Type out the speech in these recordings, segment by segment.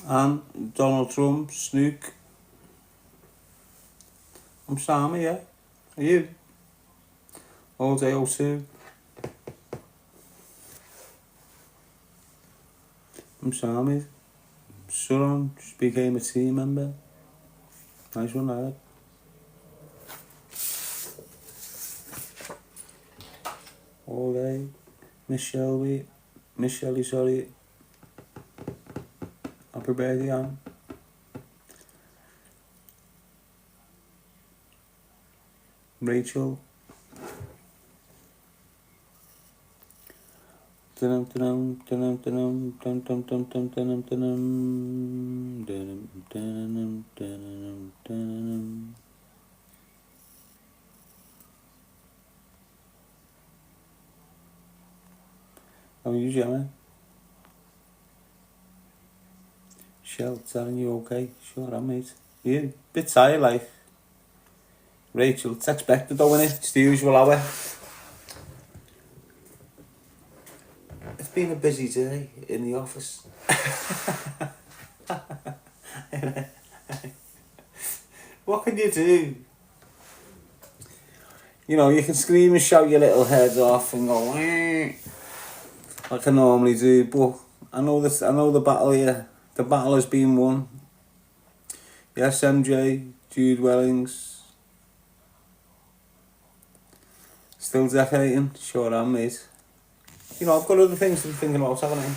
and Donald Trump, Snook. I'm Sammy, yeah. Are you? All day O2. I'm Sammy. Suron just became a team member. Nice one, lad. All day. Miss Shelby. Miss Shelley, sorry. Happy birthday, Anne. Rachel. How are you, Gemma? Shell, Darren, you okay? Sure, I'm mate. You a bit tired, like. Rachel, it's expected though, innit? It's the usual hour. It's been a busy day in the office. What can you do? You know, you can scream and shout your little head off and go like I normally do, but I know this. I know the battle here. The battle has been won. Yes, MJ, Jude Wellings, still decorating. Sure, I'm mate. You know, I've got other things to be thinking about, haven't I?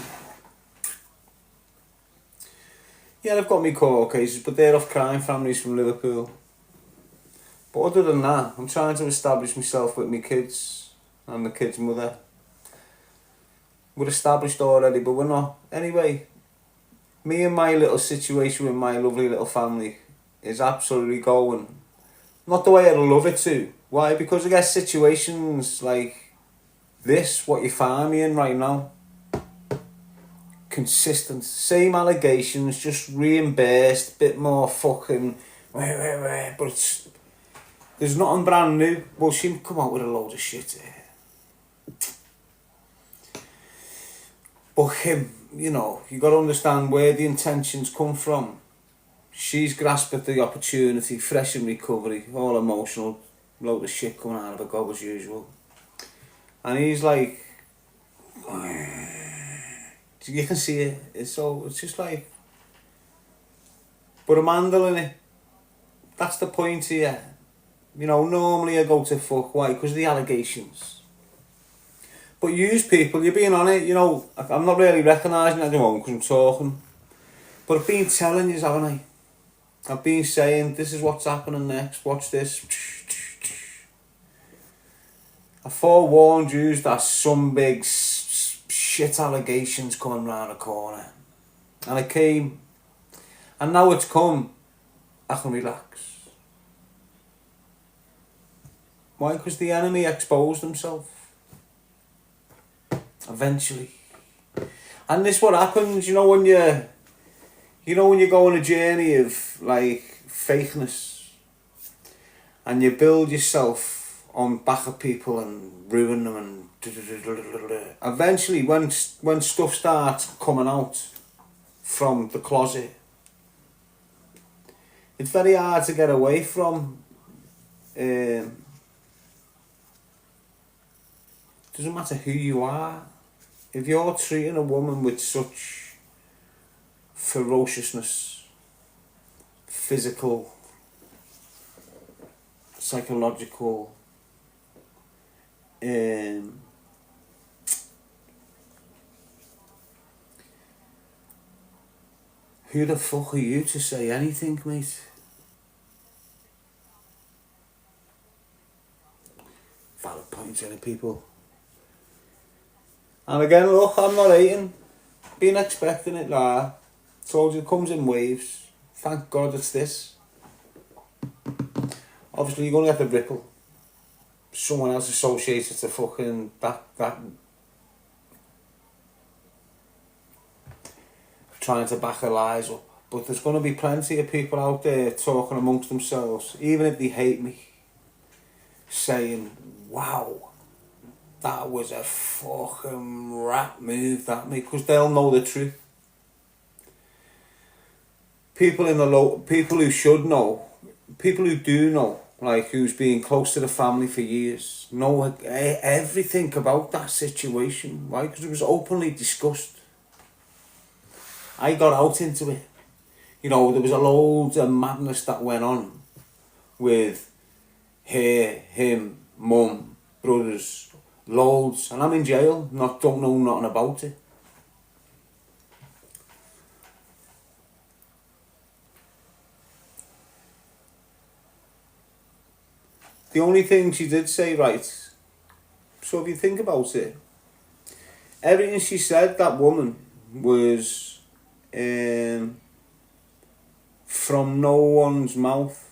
Yeah, I've got my court cases, but they're off crime families from Liverpool. But other than that, I'm trying to establish myself with my kids and the kids' mother. We're established already, but we're not. Anyway, me and my little situation with my lovely little family is absolutely going. Not the way I'd love it to. Why? Because I guess situations like this, what you find me in right now, consistent, same allegations, just reimbursed, bit more fucking, but it's, there's nothing brand new. Well, she come out with a load of shit here. But him, you know, you got to understand where the intentions come from. She's grasped at the opportunity, fresh in recovery, all emotional, load of shit coming out of her gob as usual. And he's like, you can see it. It's just like, but I'm handling it. That's the point here. You know, normally I go to fuck. Why? Because of the allegations. But use people, you're being on it, you know, I'm not really recognising it at the moment because I'm talking. But I've been telling you, haven't I? I've been saying, this is what's happening next, watch this. I forewarned you that some big shit allegations coming round the corner. And it came. And now it's come. I can relax. Why? Because the enemy exposed himself. Eventually. And this what happens, you know, when you go on a journey of like fakeness and you build yourself on back of people and ruin them and eventually when stuff starts coming out from the closet, it's very hard to get away from. Doesn't matter who you are. If you're treating a woman with such ferociousness, physical, psychological, who the fuck are you to say anything, mate? Valid points, any people. And again, look, I'm not hating. Been expecting it, like. Told you it comes in waves. Thank God it's this. Obviously, you're going to get the ripple. Someone else associated to fucking that trying to back her lies up. But there's going to be plenty of people out there talking amongst themselves, even if they hate me, saying, wow, that was a fucking rat move, that, mate, because they'll know the truth. people in the people who should know, people who do know, like who's been close to the family for years, know everything about that situation. Why? Because it was openly discussed. I got out into it. You know, there was a load of madness that went on with her, him, mum, brothers, loads, and I'm in jail, don't know nothing about it. The only thing she did say, right, so if you think about it, everything she said, that woman, was from no one's mouth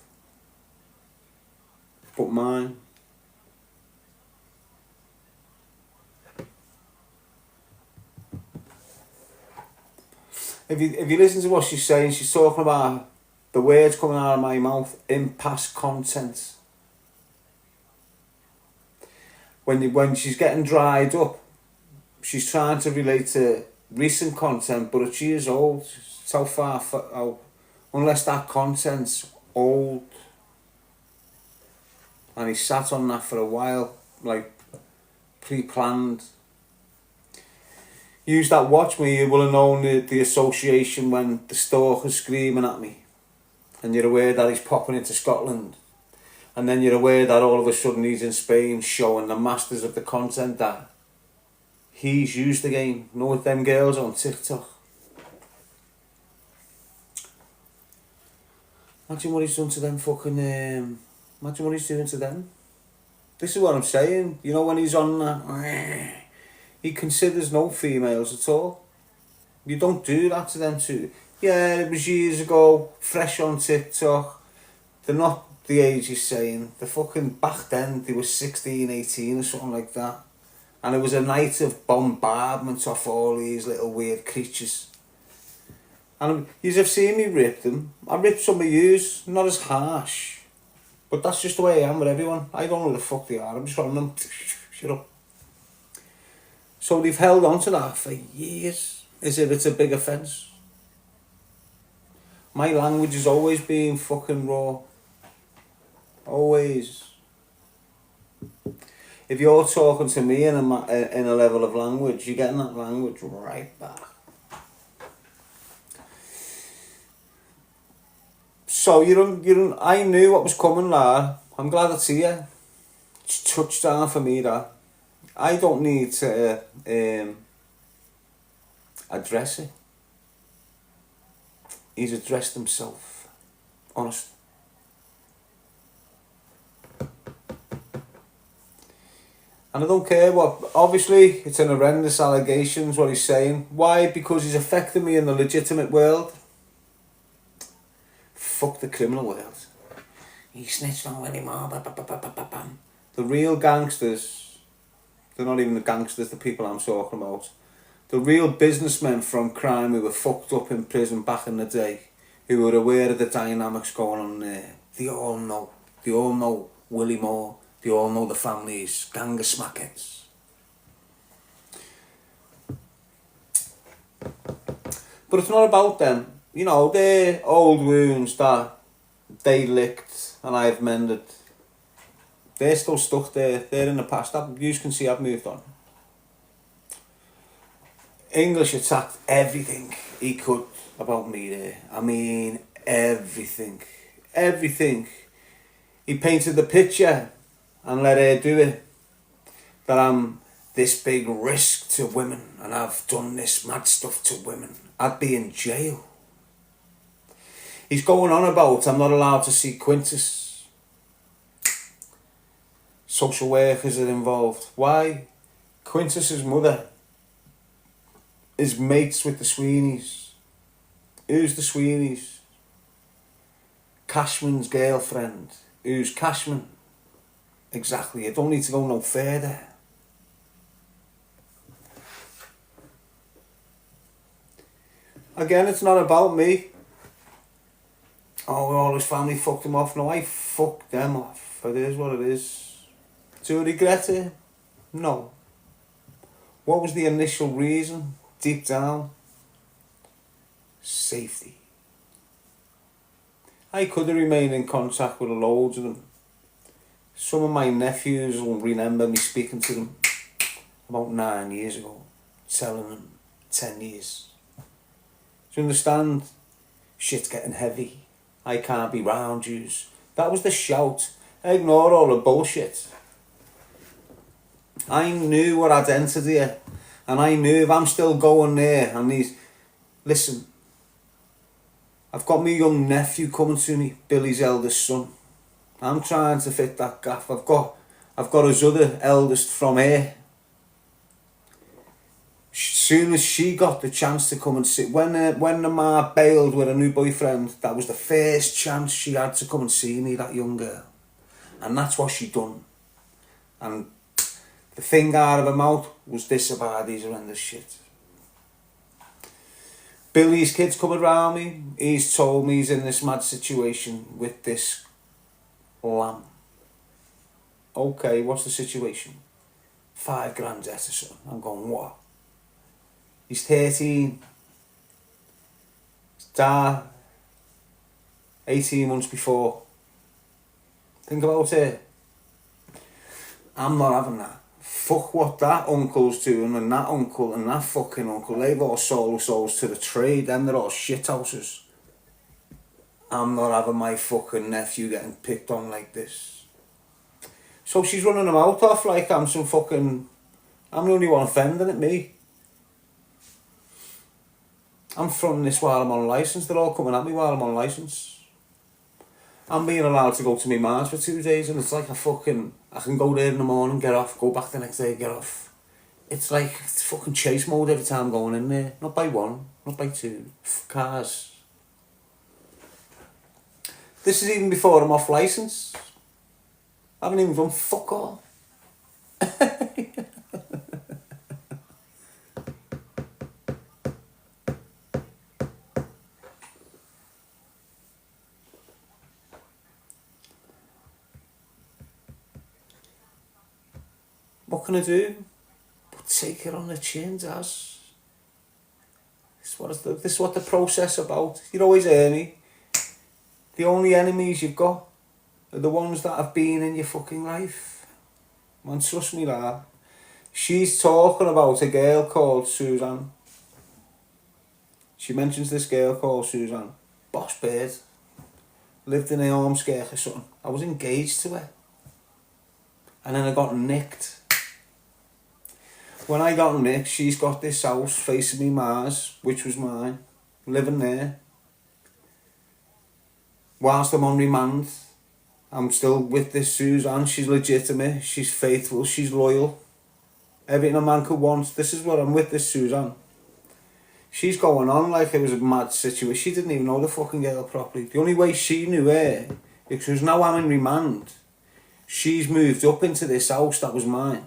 but mine. If you listen to what she's saying, she's talking about the words coming out of my mouth in past content. When she's getting dried up, she's trying to relate to recent content, but she is old. It's how far out, unless that content's old. And he sat on that for a while, like pre-planned. Use that watch me, you will have known the association when the stalker's screaming at me. And you're aware that he's popping into Scotland. And then you're aware that all of a sudden he's in Spain showing the masters of the content that he's used again. You know, with them girls on TikTok. Imagine what he's done to them fucking... imagine what he's doing to them. This is what I'm saying. You know, when he's on that... He considers no females at all. You don't do that to them too. Yeah, it was years ago, fresh on TikTok. They're not the age he's saying. They're fucking... Back then, they were 16, 18 or something like that. And it was a night of bombardment off all these little weird creatures. And you have seen me rip them. I ripped some of yous, not as harsh. But that's just the way I am with everyone. I don't know who the fuck they are. I'm just running them. Shut up. So they've held on to that for years, as if it's a big offence. My language has always been fucking raw. Always. If you're talking to me in a level of language, you're getting that language right back. So I knew what was coming there. I'm glad it's here. It's touchdown for me, that. I don't need to address it. He's addressed himself. Honest. And I don't care what... Obviously, it's an horrendous allegations, what he's saying. Why? Because he's affecting me in the legitimate world. Fuck the criminal world. He snitched on anymore. The real gangsters... They're not even the gangsters, the people I'm talking about. The real businessmen from crime who were fucked up in prison back in the day, who were aware of the dynamics going on there. They all know. They all know Willie Moore. They all know the family's gang of smackheads. But it's not about them. You know, they're old wounds that they licked and I've mended. They're still stuck there. They're in the past. You can see I've moved on. English attacked everything he could about me there. I mean, everything. Everything. He painted the picture and let her do it. That I'm this big risk to women and I've done this mad stuff to women. I'd be in jail. He's going on about I'm not allowed to see Quintus. Social workers are involved. Why? Quintus's mother is mates with the Sweeneys. Who's the Sweeneys? Cashman's girlfriend. Who's Cashman? Exactly. You don't need to go no further. Again, it's not about me. Oh, all his family fucked him off. No, I fucked them off. It is what it is. Do I regret it? No. What was the initial reason? Deep down? Safety. I could have remained in contact with loads of them. Some of my nephews will remember me speaking to them about 9 years ago, telling them 10 years. Do you understand? Shit's getting heavy. I can't be round yous. That was the shout. I ignored all the bullshit. I knew what I'd entered here. And I knew if I'm still going there and these... Listen, I've got my young nephew coming to me, Billy's eldest son. I'm trying to fit that gap. I've got his other eldest from here. Soon as she got the chance to come and sit, when the ma bailed with a new boyfriend, that was the first chance she had to come and see me, that young girl. And that's what she done. And the thing out of her mouth was this about these horrendous shit. Billy's kid's coming around me. He's told me he's in this mad situation with this lamb. Okay, what's the situation? 5 grand debt or something. I'm going, what? He's 13. His dad, 18 months before. Think about it. I'm not having that. Fuck what that uncle's doing, and that uncle and that fucking uncle. They've all sold souls to the trade, and they're all shithouses. I'm not having my fucking nephew getting picked on like this. So she's running them out off like I'm some fucking... I'm the only one offending at me. I'm fronting this while I'm on licence. They're all coming at me while I'm on licence. I'm being allowed to go to my mars for 2 days, and it's like I can go there in the morning, get off, go back the next day, get off. It's like it's fucking chase mode every time I'm going in there. Not by one, not by two. Cars. This is even before I'm off licence. I haven't even done fuck all. What can I do? But take it on the chin, Daz. This is what the process about. You'd always hear me. The only enemies you've got are the ones that have been in your fucking life. Man, trust me, lad. She's talking about a girl called Suzanne. She mentions this girl called Suzanne. Boss bird. Lived in a Ormskirk or something. I was engaged to her. And then I got nicked. When I got nicked, she's got this house facing me Mars, which was mine, living there. Whilst I'm on remand, I'm still with this Suzanne. She's legitimate, she's faithful, she's loyal. Everything a man could want. This is what I'm with this Suzanne. She's going on like it was a mad situation. She didn't even know the fucking girl properly. The only way she knew her, because now I'm in remand, she's moved up into this house that was mine.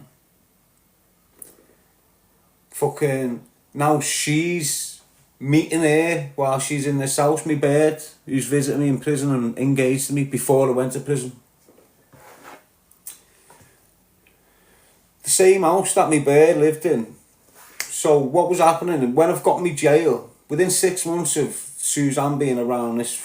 Fucking, now she's meeting her while she's in this house, me bird, who's visiting me in prison and engaged to me before I went to prison. The same house that me bird lived in. So what was happening, when I've got me jail, within 6 months of Suzanne being around this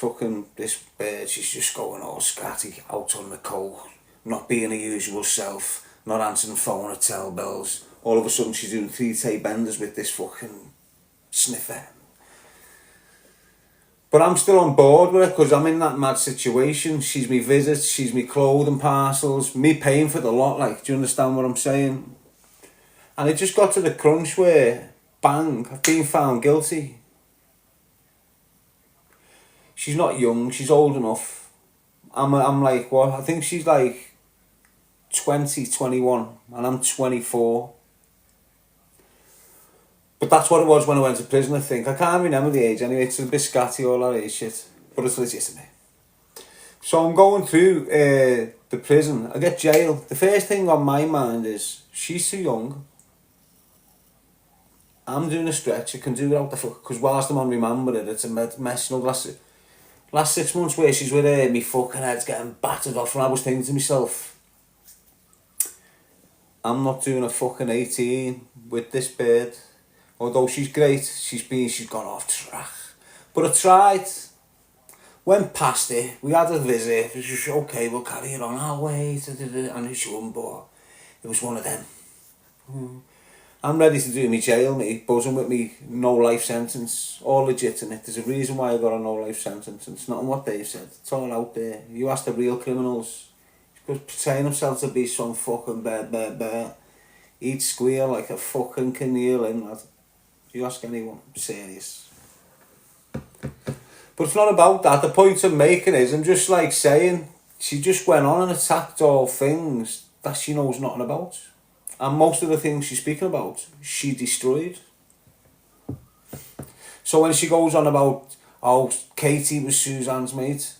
bird, she's just going all scatty, out on the coke, not being her usual self, not answering the phone or tell bells. All of a sudden she's doing 3-day benders with this fucking sniffer. But I'm still on board with her because I'm in that mad situation. She's me visits, she's me clothing parcels, me paying for the lot, like, do you understand what I'm saying? And it just got to the crunch where, bang, I've been found guilty. She's not young, she's old enough. I'm like, what? I think she's like 20, 21, and I'm 24. But that's what it was when I went to prison, I think. I can't remember the age anyway, it's a bit scatty, all that age shit. But it's legitimate. So I'm going through the prison, I get jailed. The first thing on my mind is, she's too young. I'm doing a stretch, I can do without the fuck, because whilst I'm on remand with it, it's a mess. You know, last 6 months where she's with her, me fucking head's getting battered off, and I was thinking to myself, I'm not doing a fucking 18 with this bird. Although she's great, she's gone off track. But I tried. Went past it, we had a visit, it was just, okay, we'll carry it on our way, I knew she wouldn't, but it was one of them. I'm ready to do me jail, mate, buzzing with me no life sentence, all legitimate. There's a reason why I got a no life sentence, and it's not on what they've said, it's all out there. You ask the real criminals, he's portraying himself to be some fucking bear. He'd squeal like a fucking chameleon, lad. You ask anyone, serious. But it's not about that. The point I'm making is, I'm just like saying, she just went on and attacked all things that she knows nothing about. And most of the things she's speaking about, she destroyed. So when she goes on about, oh, Katie was Suzanne's mate,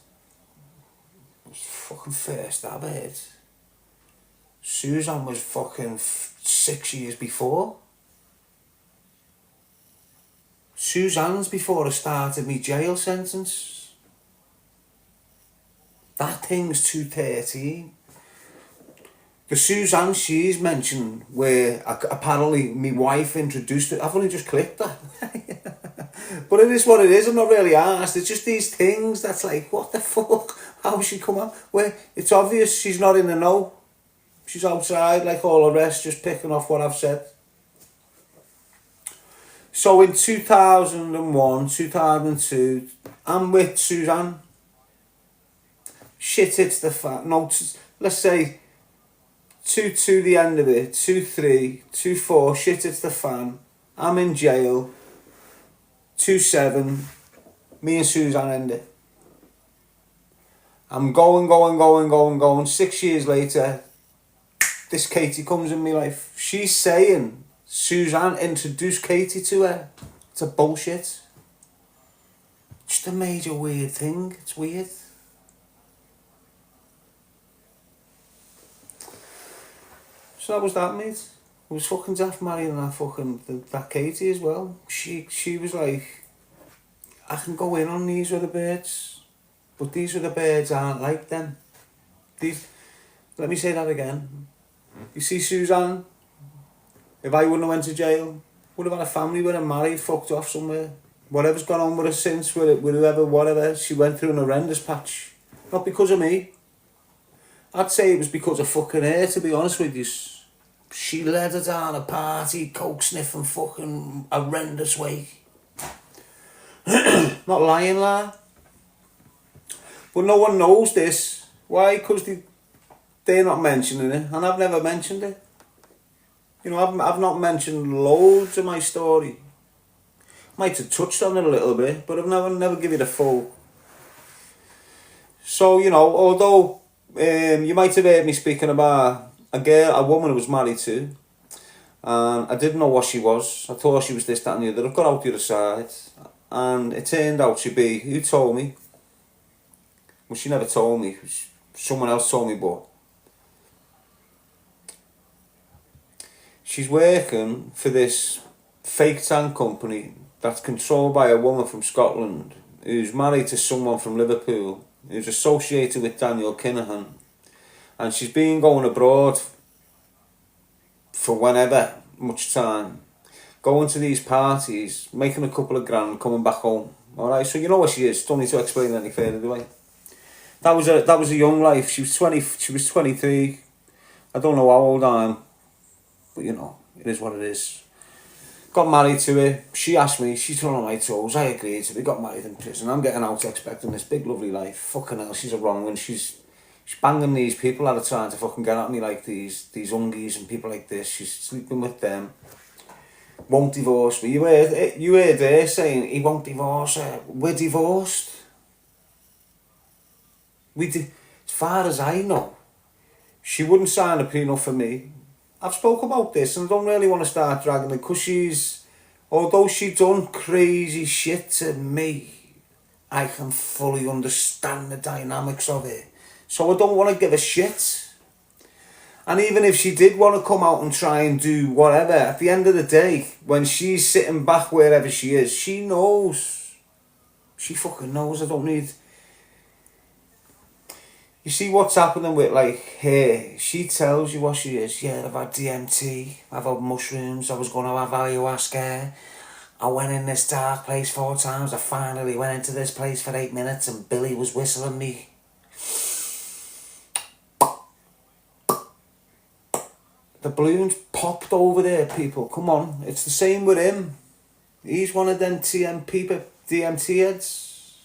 it was fucking first I heard. Suzanne was fucking 6 years before. Suzanne's before I started my jail sentence. That thing's 213. The Suzanne she's mentioned, where apparently my wife introduced it, I've only just clicked that. But it is what it is, I'm not really asked. It's just these things that's like, what the fuck? How she come on? Where it's obvious she's not in the know. She's outside like all the rest, just picking off what I've said. So in 2001, 2002, I'm with Suzanne. Shit hits the fan. No, let's say 2-2 the end of it, 2-3, 2-4, shit hits the fan. I'm in jail. 2-7, me and Suzanne end it. I'm going. 6 years later, this Katie comes in my life. She's saying Suzanne introduced Katie to her. It's a bullshit. Just a major weird thing. It's weird. So that was that, mate. It was fucking daft marrying that Katie as well. She was like, I can go in on these other birds, but these other birds aren't like them. Let me say that again. You see Suzanne, if I wouldn't have went to jail, would have had a family with her, married, fucked off somewhere. Whatever's gone on with her since, with whoever, whatever, she went through an horrendous patch. Not because of me. I'd say it was because of fucking her, to be honest with you. She led her down a party, coke sniffing fucking horrendous way. Not lying, lad. But no one knows this. Why? Because they're not mentioning it, and I've never mentioned it. You know, I've not mentioned loads of my story. Might have touched on it a little bit, but I've never give it a full. So, you know, although you might have heard me speaking about a woman I was married to, and I didn't know what she was. I thought she was this, that and the other. I've got out the other side, and it turned out to be, who told me? Well, she never told me. Someone else told me, but she's working for this fake tank company that's controlled by a woman from Scotland who's married to someone from Liverpool who's associated with Daniel Kinahan, and she's been going abroad for whenever, much time, going to these parties, making a couple of grand, coming back home. Alright, so you know what she is, don't need to explain any further, do I? That was a young life. She was 23. I don't know how old I am, but you know, it is what it is. Got married to her. She asked me, she's on my toes. I agreed to. We got married in prison. I'm getting out expecting this big lovely life. Fucking hell, she's a wrong one. She's banging these people that are trying to fucking get at me, like these ungies and people like this. She's sleeping with them. Won't divorce me. You heard her saying he won't divorce her. We're divorced. As far as I know, she wouldn't sign a prenup for me. I've spoke about this and I don't really want to start dragging it, because although she done crazy shit to me, I can fully understand the dynamics of it. So I don't want to give a shit. And even if she did want to come out and try and do whatever, at the end of the day, when she's sitting back wherever she is, she knows. She fucking knows. I don't need... You see what's happening with, like, her. She tells you what she is. Yeah, I've had DMT, I've had mushrooms, I was going to have ayahuasca, I went in this dark place 4 times. I finally went into this place for 8 minutes and Billy was whistling me. The balloons popped over there, people. Come on. It's the same with him. He's one of them DMT heads.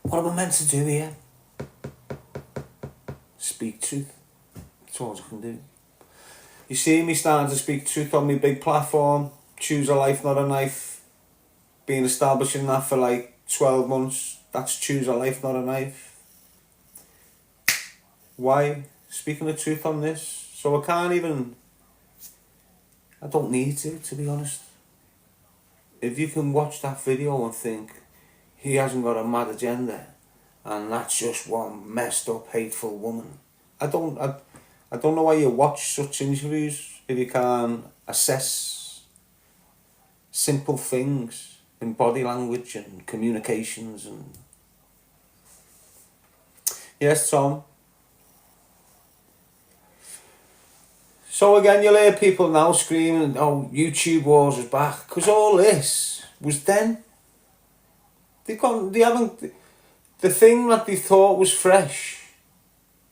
What am I meant to do here? Speak truth. That's all I can do. You see me starting to speak truth on my big platform. Choose a life, not a knife. Been establishing that for like 12 months. That's choose a life, not a knife. Why? Speaking the truth on this. So I don't need to be honest. If you can watch that video and think, he hasn't got a mad agenda, and that's just one messed up, hateful woman. I don't know why you watch such interviews if you can't assess simple things in body language and communications and... Yes, Tom. So again, you'll hear people now screaming, oh, YouTube Wars is back. Because all this was then. They haven't... The thing that they thought was fresh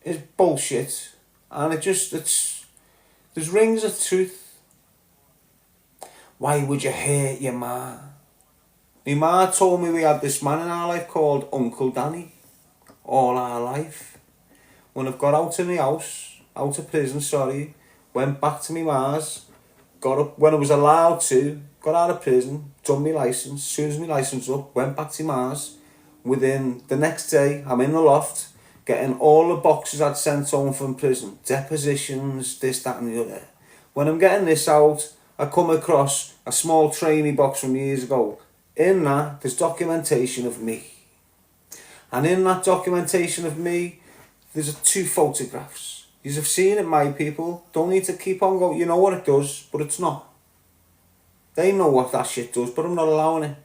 is bullshit. And there's rings of truth. Why would you hate your ma? My ma told me we had this man in our life called Uncle Danny. All our life. When I've got out of prison, went back to my ma's, got up when I was allowed to, got out of prison, done my licence. As soon as my licence up, went back to ma's. Within the next day, I'm in the loft, getting all the boxes I'd sent home from prison, depositions, this, that and the other. When I'm getting this out, I come across a small trainee box from years ago. In that, there's documentation of me. And in that documentation of me, there's 2 photographs. You have seen it, my people. Don't need to keep on going. You know what it does, but it's not. They know what that shit does, but I'm not allowing it.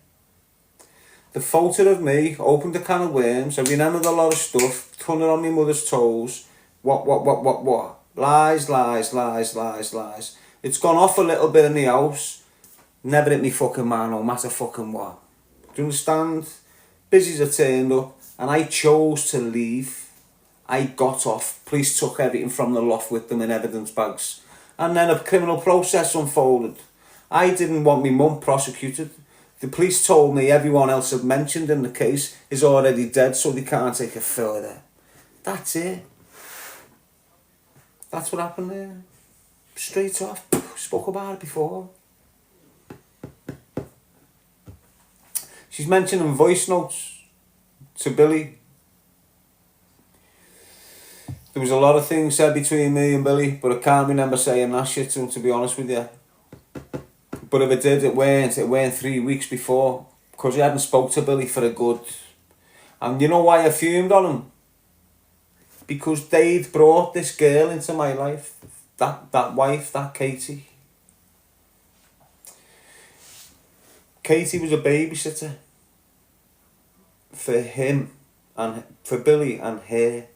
The photo of me opened a can of worms. I remembered a lot of stuff. Turning on my mother's toes. What? Lies. It's gone off a little bit in the house. Never hit me fucking man, no matter fucking what. Do you understand? Busies are turned up, and I chose to leave. I got off. Police took everything from the loft with them in evidence bags. And then a criminal process unfolded. I didn't want my mum prosecuted. The police told me everyone else I've mentioned in the case is already dead, so they can't take it further. That's it. That's what happened there. Straight off. Spoke about it before. She's mentioning voice notes to Billy. There was a lot of things said between me and Billy, but I can't remember saying that shit to him, to be honest with you. But if it did, it weren't 3 weeks before, because he hadn't spoke to Billy for a good... And you know why I fumed on him? Because they'd brought this girl into my life, that wife, that Katie. Katie was a babysitter for him, and for Billy and her.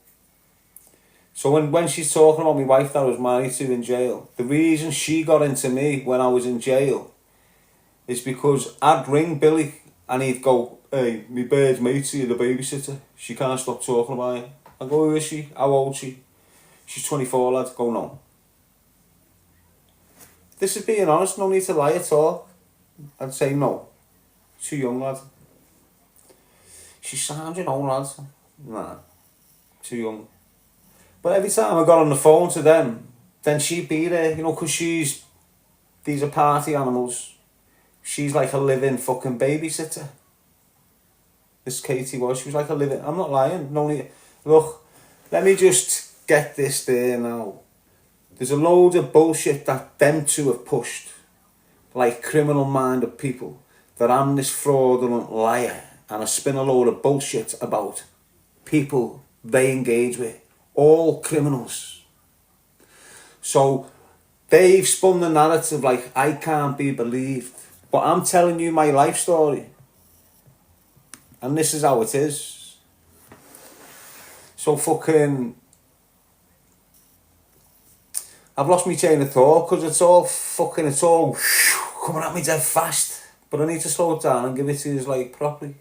So when she's talking about my wife that I was married to in jail, the reason she got into me when I was in jail is because I'd ring Billy and he'd go, hey, my bird's matey, the babysitter. She can't stop talking about it. I go, who is she? How old is she? She's 24, lad. Go, no. This is being honest, no need to lie at all. I'd say no. Too young, lad. She sounds, you know, lad. Nah, too young. But every time I got on the phone to them, then she'd be there, you know, because these are party animals. She's like a living fucking babysitter. This Katie was, she was like a living, I'm not lying, look, let me just get this there now. There's a load of bullshit that them two have pushed, like criminal-minded people, that I'm this fraudulent liar, and I spin a load of bullshit about people they engage with. All criminals. So they've spun the narrative like I can't be believed. But I'm telling you my life story. And this is how it is. So fucking... I've lost my chain of thought because it's all coming at me dead fast. But I need to slow it down and give it to you like properly.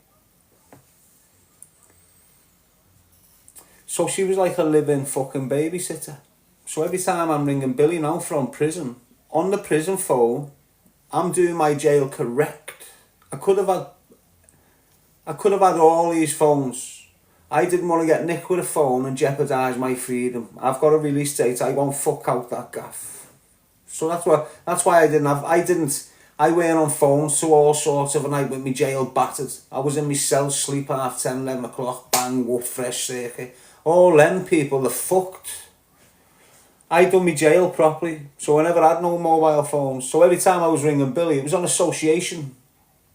So she was like a living fucking babysitter. So every time I'm ringing Billy now from prison, on the prison phone, I'm doing my jail correct. I could have had all these phones. I didn't want to get nicked with a phone and jeopardise my freedom. I've got a release date. I won't fuck out that gaff. So that's why I weren't on phones to all sorts of a night with me jail battered. I was in my cell, sleep 10:30, 11 o'clock, bang, whoop, fresh circuit. All them people, they're fucked. I done my jail properly, so I never had no mobile phones. So every time I was ringing Billy, it was on association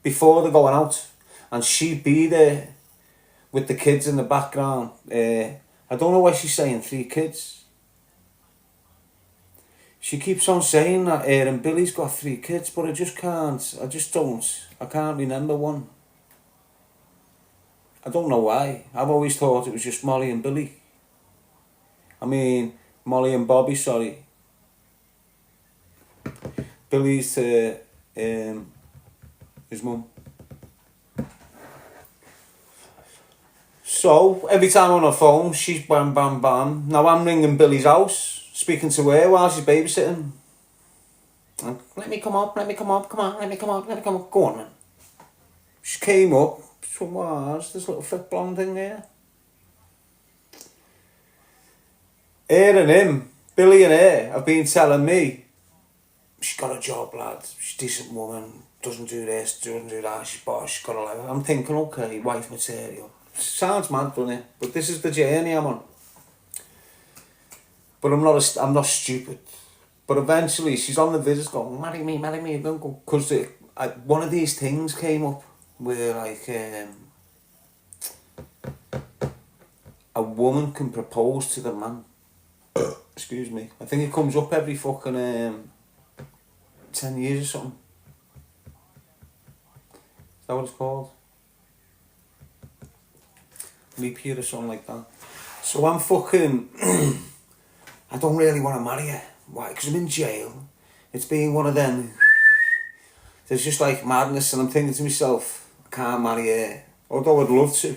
before they're going out. And she'd be there with the kids in the background. I don't know why she's saying 3 kids. She keeps on saying that and Billy's got 3 kids, but I can't remember one. I don't know why. I've always thought it was just Molly and Billy. I mean, Molly and Bobby, sorry. Billy's his mum. So, every time I'm on the phone, she's bam, bam, bam. Now I'm ringing Billy's house, speaking to her while she's babysitting. And, let me come up, come on, let me come up. Go on, man. She came up. So was this little thick blonde thing there? Her and him, Billy and her, have been telling me, she's got a job, lad. She's a decent woman, doesn't do this, doesn't do that, she's boss, she's got a life. I'm thinking, okay, wife material. Sounds mad, doesn't it? But this is the journey I'm on. But I'm not stupid. But eventually, she's on the visits going, marry me, don't go. Because one of these things came up where like a woman can propose to the man. Excuse me. I think it comes up every fucking 10 years or something. Is that what it's called? Leap year or something like that. So I'm fucking I don't really want to marry her. Why? Because I'm in jail. It's being one of them. There's just like madness, and I'm thinking to myself, I can't marry her. Although I'd love to.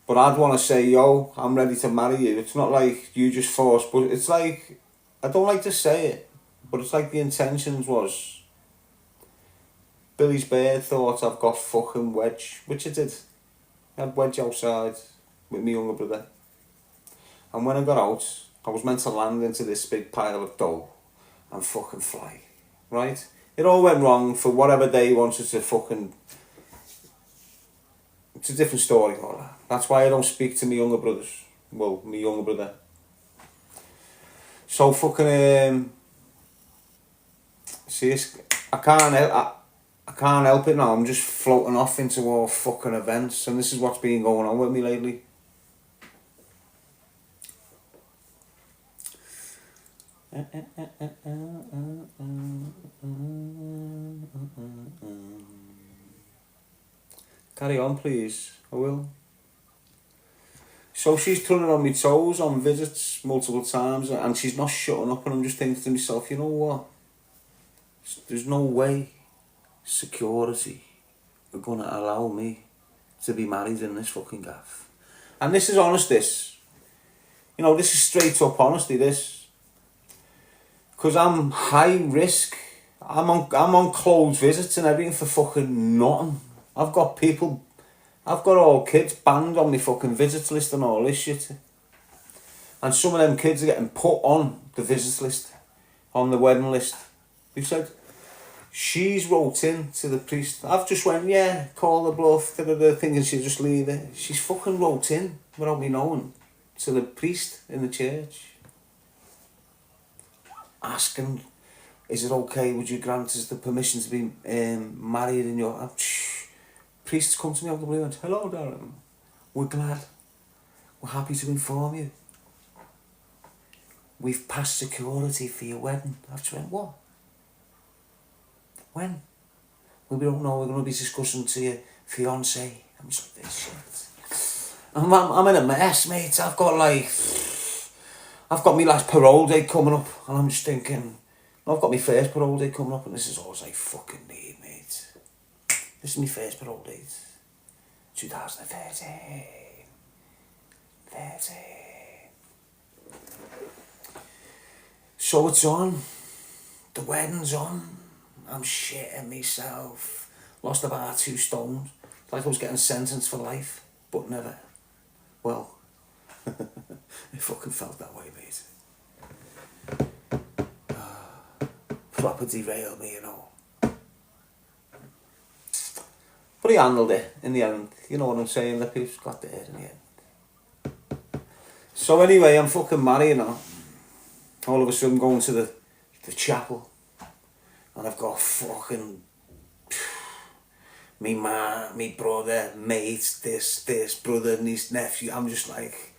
But I'd want to say, yo, I'm ready to marry you. It's not like you just force, but it's like, I don't like to say it, but it's like the intentions was, Billy's bird thought I've got fucking wedge, which I did. I had wedge outside with my younger brother. And when I got out, I was meant to land into this big pile of dough and fucking fly, right? It all went wrong for whatever they wanted to fucking... It's a different story, all that. That's why I don't speak to my younger brothers. Well, my younger brother. So fucking... see, I can't help it now. I'm just floating off into all fucking events, and this is what's been going on with me lately. Carry on, please. I will. So she's turning on my toes on visits multiple times, and she's not shutting up, and I'm just thinking to myself, you know what? There's no way security are going to allow me to be married in this fucking gaff. And this is honest, this. You know, this is straight up honesty, this. Because I'm high risk. I'm on closed visits and everything for fucking nothing. I've got all kids banned on my fucking visits list and all this shit. And some of them kids are getting put on the visits list, on the wedding list. They said, she's wrote in to the priest. I've just went, yeah, call the bluff, thinking she'll just leave it. She's fucking wrote in, without me knowing, to the priest in the church. Asking, is it okay, would you grant us the permission to be married in your... Priests come to me out of the blue and, hello Darren, we're glad, we're happy to inform you. We've passed security for your wedding. I've just went, what? When? Well, we don't know, we're going to be discussing to your fiancé. I'm just like, this shit. I'm in a mess, mate. I've got like... I've got my last parole date coming up, and I'm just thinking, I've got my first parole date coming up, and this is all I fucking need, mate. This is my first parole date. 2013. 13. So it's on. The wedding's on. I'm shitting myself. Lost about 2 stones. It's like I was getting sentenced for life, but never. Well, it fucking felt that way, mate. Proper derailed me, you know. But he handled it in the end. You know what I'm saying? The peeps got there in the end. So anyway, I'm fucking married now. All of a sudden going to the chapel. And I've got fucking me ma, me brother, mates, this brother and his nephew. I'm just like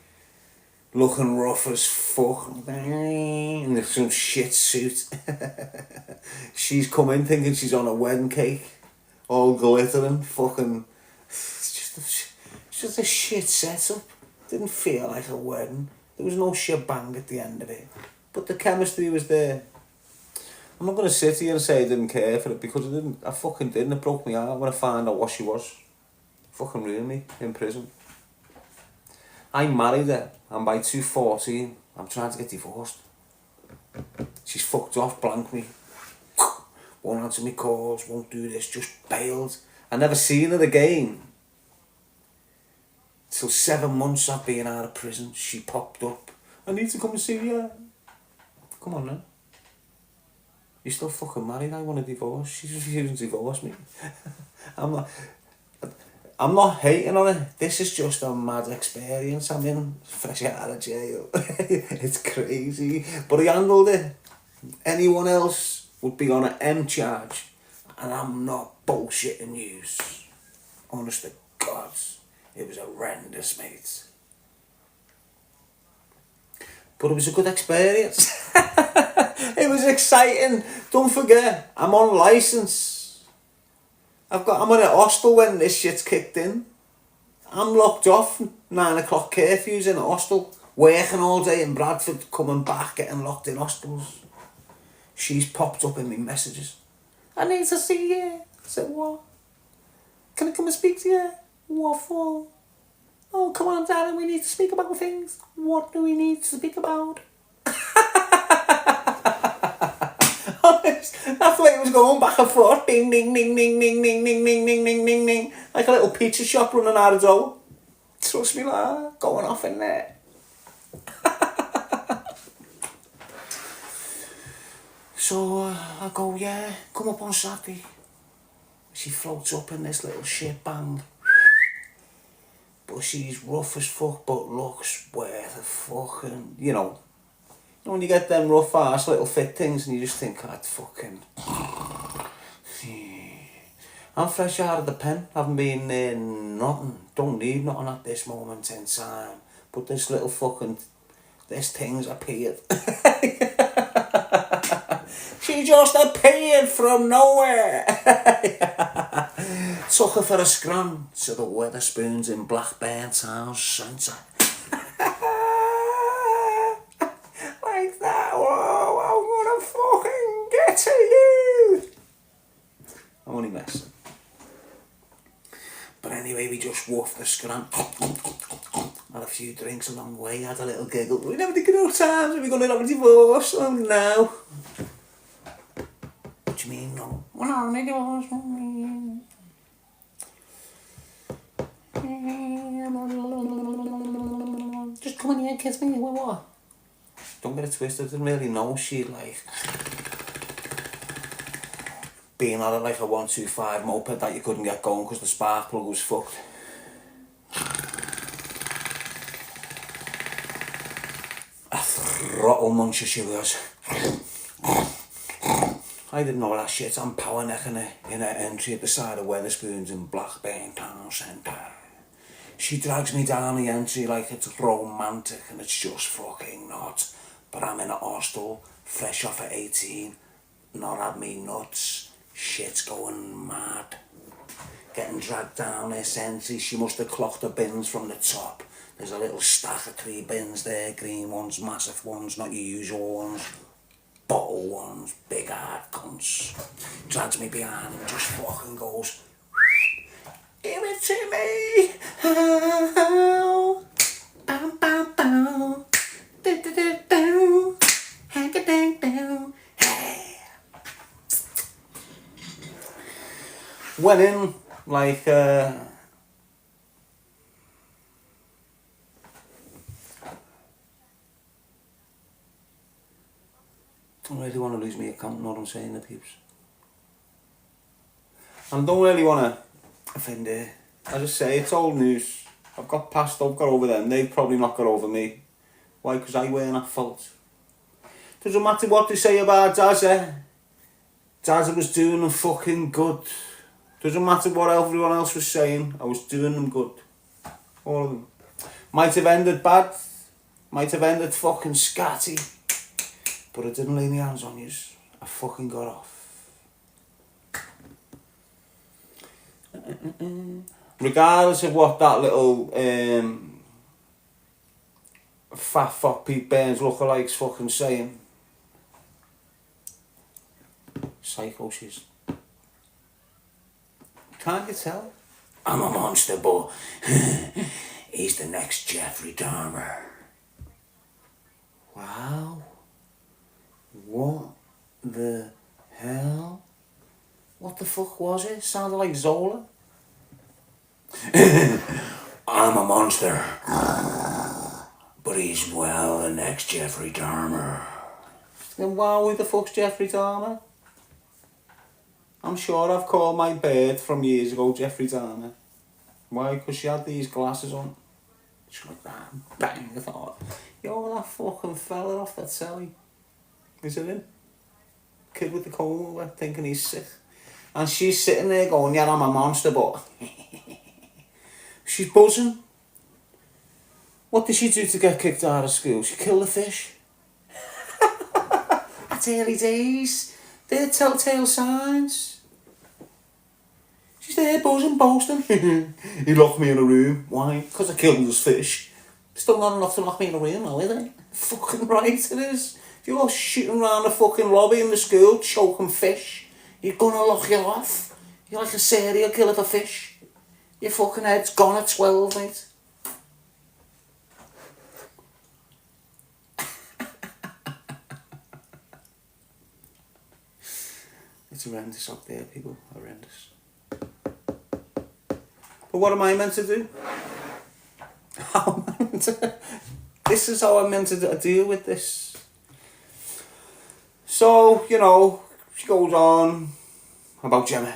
looking rough as fuck. In some shit suit. She's come in thinking she's on a wedding cake. All glittering, fucking. It's just a shit setup. Didn't feel like a wedding. There was no shebang at the end of it. But the chemistry was there. I'm not going to sit here and say I didn't care for it, because I didn't. I fucking didn't. It broke me heart when I found out what she was. Fucking ruined me in prison. I married her, and by 2:14, I'm trying to get divorced. She's fucked off, blanked me. Won't answer me calls, won't do this, just bailed. I never seen her again. Till 7 months I've been out of prison, she popped up. I need to come and see you. Come on then. You're still fucking married, I want a divorce. She's refusing to divorce me. I'm not hating on it. This is just a mad experience. I'm in fresh out of jail. It's crazy. But he handled it. Anyone else would be on an M charge. And I'm not bullshitting you. Honest to God. It was horrendous, mate. But it was a good experience. It was exciting. Don't forget, I'm on licence. I'm in a hostel when this shit's kicked in. I'm locked off. 9 o'clock curfews in a hostel. Working all day in Bradford, coming back, getting locked in hostels. She's popped up in my messages. I need to see you. I said, what? Can I come and speak to you? What for? Oh, come on, Darren, we need to speak about things. What do we need to speak about? Honest, that's the way it was going back and forth. Ding, ding, ding, ding, ding, ding, ding, ding, ding, ding, ding, ding. Like a little pizza shop running out of dough. Trust me, lad, going off in there. So I go, yeah, come up on Saturday. She floats up in this little shit bang. But she's rough as fuck, but looks worth a fucking, you know when you get them rough ass little fit things and you just think, I'd fucking... I'm fresh out of the pen, haven't been in nothing, don't need nothing at this moment in time. But this little fucking, this thing's appeared. She just appeared from nowhere. Took her for a scrum to the Wetherspoons in Blackburn Town Centre. Like that, whoa, I'm gonna fucking get to you. I'm only messing. But anyway, we just woofed the scrum. Had a few drinks along the way, had a little giggle. We never did good old times, we're gonna have a divorce. Oh no. What do you mean, no? Well, no, they divorce me. Just come in here and kiss me, what? Don't get it twisted, I didn't really know she like being on it like a 125 moped that you couldn't get going because the spark plug was fucked. A throttle muncher she was. I didn't know that shit. I'm power necking her in her entry at the side of Wetherspoons in Blackburn Town Centre. She drags me down the entry like it's romantic and it's just fucking not. But I'm in a hostel, fresh off at 18, not had me nuts, shit's going mad. Getting dragged down this entry, she must have clocked the bins from the top. There's a little stack of 3 bins there, green ones, massive ones, not your usual ones. Bottle ones, big hard cunts. Drags me behind and just fucking goes, give it to me. Oh, bam, bam, bam. Do, do, do, do. Hank-a-dang-dang. Hey. Went in like don't really want to lose my account, know what I'm saying, the peeps. And I don't really want to offend her. I just say, it's old news. I've got over them. They've probably not got over me. Why? Because I weren't at fault. Doesn't matter what they say about Dazza. Dazza was doing them fucking good. Doesn't matter what everyone else was saying. I was doing them good. All of them. Might have ended bad. Might have ended fucking scatty. But I didn't lay my hands on yous. I fucking got off. Regardless of what that little fat fuck Pete Burns lookalikes fucking saying. Psycho she's. Can't you tell? I'm a monster, but he's the next Jeffrey Dahmer. Wow. What the hell? What the fuck was it? Sounded like Zola. I'm a monster. But he's, well, the next Jeffrey Dahmer. Then wow, who the fuck's Jeffrey Dahmer? I'm sure I've called my bird from years ago Jeffrey Dahmer. Why? Because she had these glasses on. She went bang, bang. I thought, yo, that fucking fella off that telly. Is it him? Kid with the comb over, thinking he's sick. And she's sitting there going, yeah, I'm a monster, but... She's buzzing. What did she do to get kicked out of school? She killed a fish. That's early days. They're telltale signs. She's there buzzing, boasting. He locked me in a room. Why? Because I killed his fish. Still not enough to lock me in a room, though, is it? Fucking right it is. If you're shooting around the fucking lobby in the school, choking fish, you're gonna lock you off. You're like a serial killer for fish. Your fucking head's gone at 12, mate. It's horrendous up there, people. Horrendous. But what am I meant to do? How am I meant to... This is how I'm meant to deal with this. So, you know, she goes on about Gemma.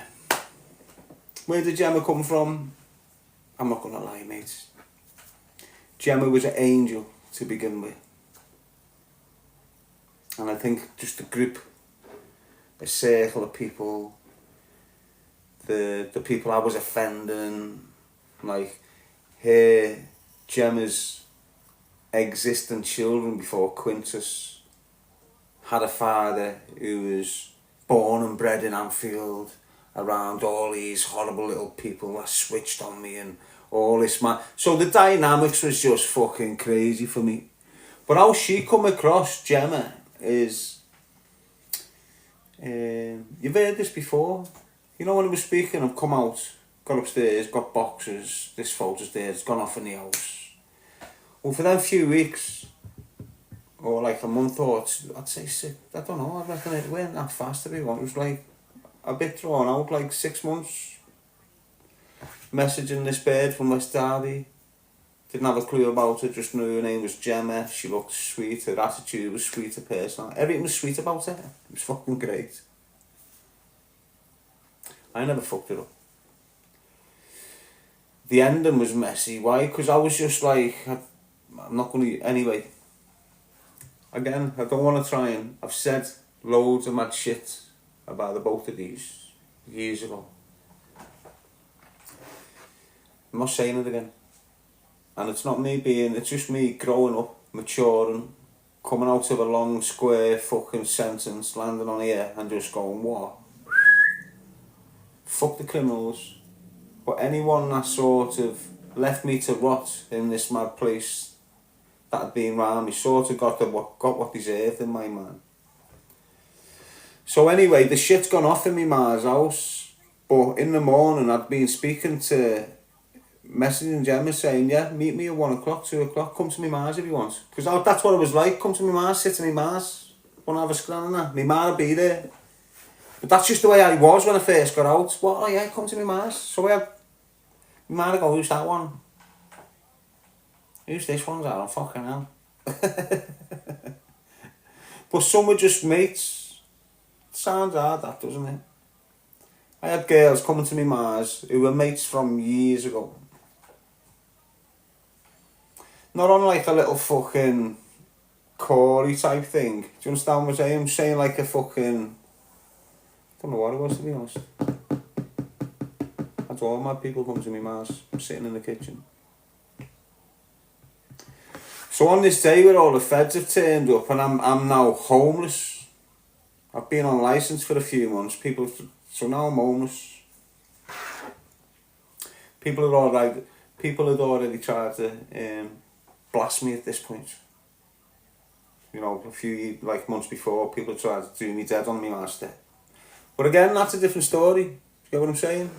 Where did Gemma come from? I'm not gonna lie, mate. Gemma was an angel to begin with. And I think just a group, a circle of people, the people I was offending, like her, Gemma's existing children before Quintus, had a father who was born and bred in Anfield, around all these horrible little people that switched on me and all this man. So the dynamics was just fucking crazy for me. But how she come across Gemma is, you've heard this before. You know when I was speaking, I've come out, got upstairs, got boxes, this photo's there, it's gone off in the house. Well, for them few weeks, or like a month or two, I'd say 6, I don't know, I reckon it went that fast to be one. It was like a bit thrown out, like 6 months. Messaging this bird from West Derby. Didn't have a clue about her, just knew her name was Gemma. She looked sweet, her attitude was sweet, her person. Everything was sweet about her. It was fucking great. I never fucked her up. The ending was messy. Why? Because I was just like, I'm not going to... Anyway. Again, I don't want to try and... I've said loads of mad shit about the both of these years ago. I'm not saying it again. And it's not me being... It's just me growing up, maturing, coming out of a long, square fucking sentence, landing on here and just going, what? Fuck the criminals. But anyone that sort of left me to rot in this mad place that had been round me, sort of got what deserved in my mind. So anyway, the shit's gone off in my ma's house, but in the morning I'd been messaging Gemma saying, yeah, meet me at 1 o'clock, 2 o'clock, come to my ma's if you want. Because that's what it was like, come to my ma's, sit in my ma's, want to have a scran and that. My ma would be there. But that's just the way I was when I first got out. Well, oh yeah, come to my ma's. So my ma would go, who's that one? Who's this one? I don't fucking know. But some were just mates. Sounds hard, that, doesn't it? I had girls coming to my ma's who were mates from years ago. Not on like a little fucking Corey type thing. Do you understand what I'm saying? I'm saying like a fucking... I don't know what it was, to be honest. That's all mad people come to my ma's. I'm sitting in the kitchen. So on this day where all the feds have turned up and I'm now homeless. I've been on licence for a few months. So now I'm homeless. People had already tried to blast me at this point. You know, a few months before, people had tried to do me dead on my master. But again, that's a different story. You get what I'm saying?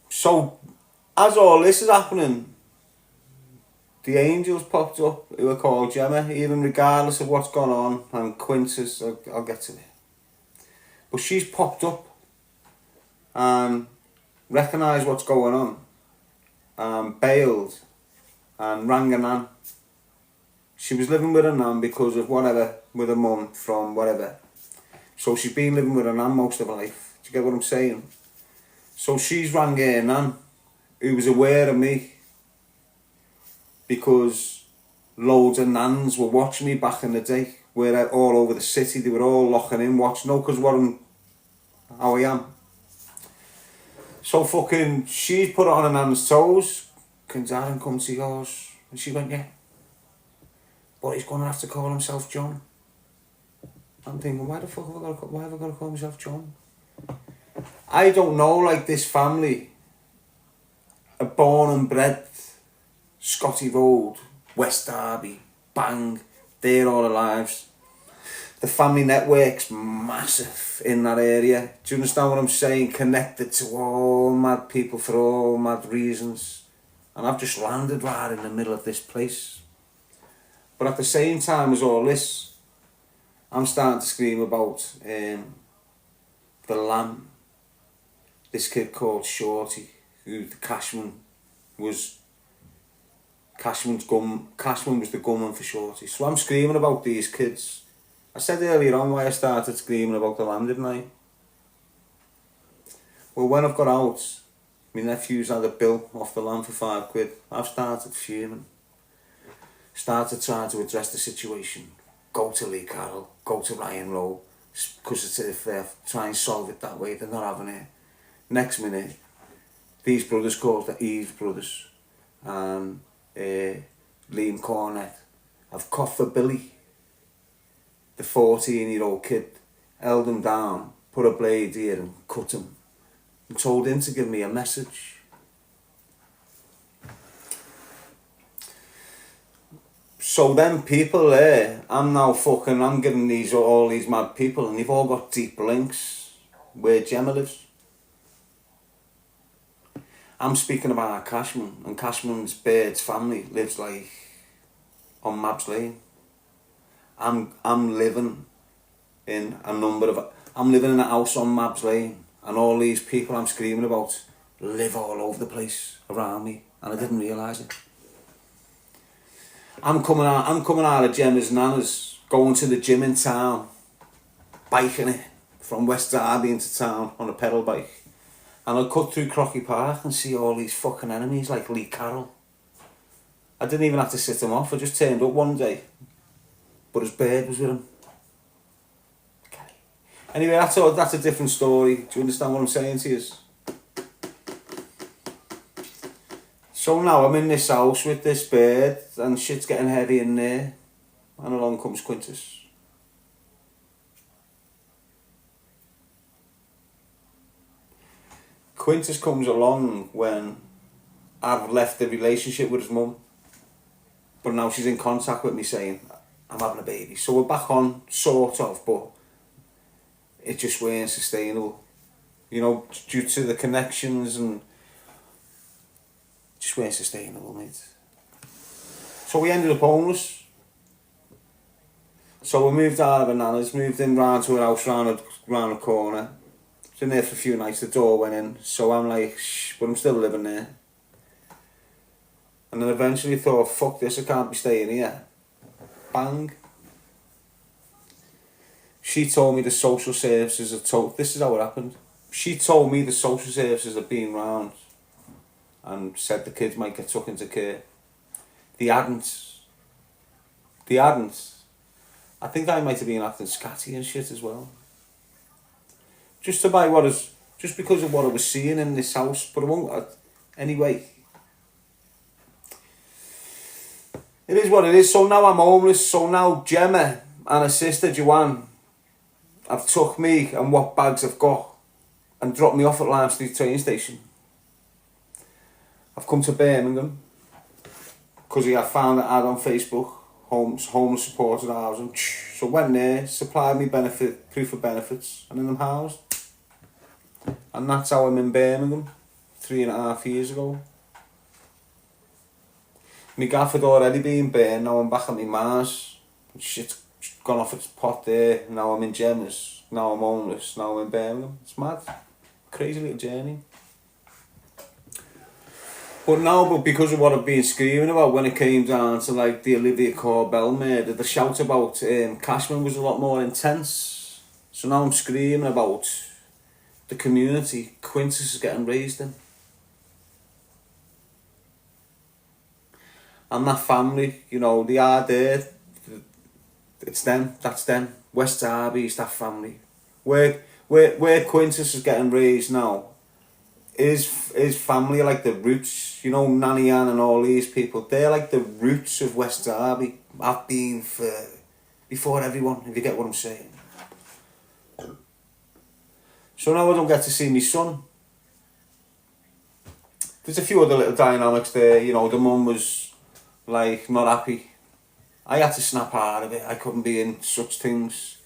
So, as all this is happening, the angels popped up who are called Gemma, even regardless of what's gone on, and Quintus, I'll get to it. But she's popped up and recognised what's going on, and bailed and rang her nan. She was living with her nan because of whatever, with her mum from whatever. So she's been living with her nan most of her life. Do you get what I'm saying? So she's rang her nan, who was aware of me, because loads of nans were watching me back in the day, where all over the city, they were all locking in, watching, because how I am. So fucking, she's put it on her nan's toes. Can Darren come to yours? And she went, yeah. But he's going to have to call himself John. I'm thinking, why have I got to call myself John? I don't know, like this family are born and bred Scotty Road, West Derby, bang, there all their lives. The family network's massive in that area. Do you understand what I'm saying? Connected to all mad people for all mad reasons. And I've just landed right in the middle of this place. But at the same time as all this, I'm starting to scream about the lamb. This kid called Shorty, who the Cashman was the gunman for Shorty. So I'm screaming about these kids. I said earlier on why I started screaming about the lamb, didn't I? Well, when I've got out, my nephew's had a bill off the lamb for £5. I've started fuming. Started trying to address the situation. Go to Lee Carroll, go to Ryan Rowe, because if they try and solve it that way, they're not having it. Next minute, these brothers called the Eve brothers and Liam Cornett have caught for Billy, the 14-year-old kid, held him down, put a blade here and cut him, and told him to give me a message. So them people there, I'm giving all these mad people, and they've all got deep links where Gemma lives. I'm speaking about Cashman, and Cashman's Bird's family lives like on Mabs Lane. I'm living in a house on Mabs Lane, and all these people I'm screaming about live all over the place around me, and I didn't realise it. I'm coming out of Gemma's nana's, going to the gym in town, biking it from West Derby into town on a pedal bike. And I cut through Crocky Park and see all these fucking enemies like Lee Carroll. I didn't even have to sit him off, I just turned up one day. But his bird was with him. Okay. Anyway, that's a different story. Do you understand what I'm saying to you? So now I'm in this house with this bird and shit's getting heavy in there. And along comes Quintus. Quintus comes along when I've left the relationship with his mum, but now she's in contact with me saying, I'm having a baby. So we're back on, sort of, but it just weren't sustainable. You know, due to the connections and just weren't sustainable, mate. So we ended up homeless. So we moved out of her nana's, moved in round to her house round the corner. Was in there for a few nights, the door went in. So I'm like, shh, but I'm still living there. And then eventually thought, fuck this, I can't be staying here. Bang. She told me the social services had told, this is how it happened. She told me the social services had been round and said the kids might get took into care. They hadn't. I think I might have been acting scatty and shit as well. Just because of what I was seeing in this house, but I won't, anyway. It is what it is. So now I'm homeless. So now Gemma and her sister Joanne have took me and what bags I've got and dropped me off at Lime Street train station. I've come to Birmingham because I found an ad on Facebook, homeless supported housing. So went there, supplied me proof of benefits, and then I'm housed. And that's how I'm in Birmingham 3.5 years ago. My gaff had already been burned, now I'm back at my Mars. Shit's gone off its pot there, now I'm in Gemma's, now I'm homeless, now I'm in Birmingham. It's mad. Crazy little journey. But because of what I've been screaming about when it came down to like the Olivia Corbell murder, the shout about Cashman was a lot more intense. So now I'm screaming about the community Quintus is getting raised in. And that family, you know, they are there. It's them, that's them. West Derby's that family. Where Quintus is getting raised now, his family are like the roots, you know, Nanny Ann and all these people, they're like the roots of West Derby. I've been for before everyone, if you get what I'm saying. So now I don't get to see my son. There's a few other little dynamics there, you know, the mum was like not happy. I had to snap out of it, I couldn't be in such things.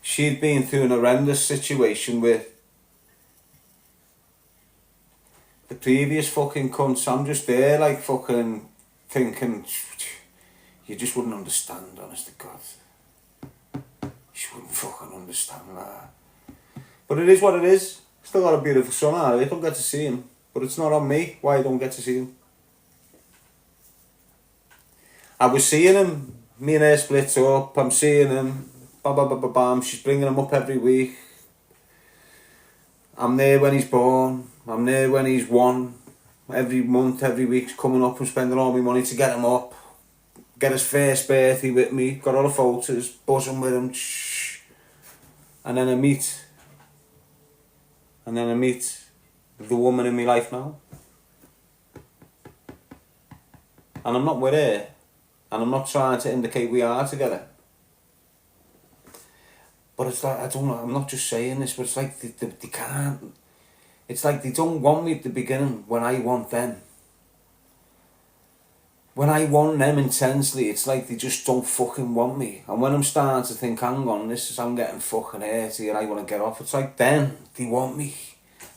She'd been through an horrendous situation with the previous fucking cunts. I'm just there like fucking thinking, you just wouldn't understand, honest to God. You just wouldn't fucking understand that. But it is what it is. Still got a beautiful son out of it, don't get to see him. But it's not on me why I don't get to see him. I was seeing him, me and her split up, I'm seeing him, bam, she's bringing him up every week. I'm there when he's born, I'm there when he's 1. Every month, every week's coming up and spending all my money to get him up. Get his first birthday with me, got all the photos, buzzing with him. And then I meet the woman in my life now. And I'm not with her. And I'm not trying to indicate we are together. But it's like, I don't know, I'm not just saying this, but it's like they can't. It's like they don't want me at the beginning when I want them. When I want them intensely, it's like they just don't fucking want me. And when I'm starting to think, hang on, I'm getting fucking hurt here, I want to get off. It's like then, they want me.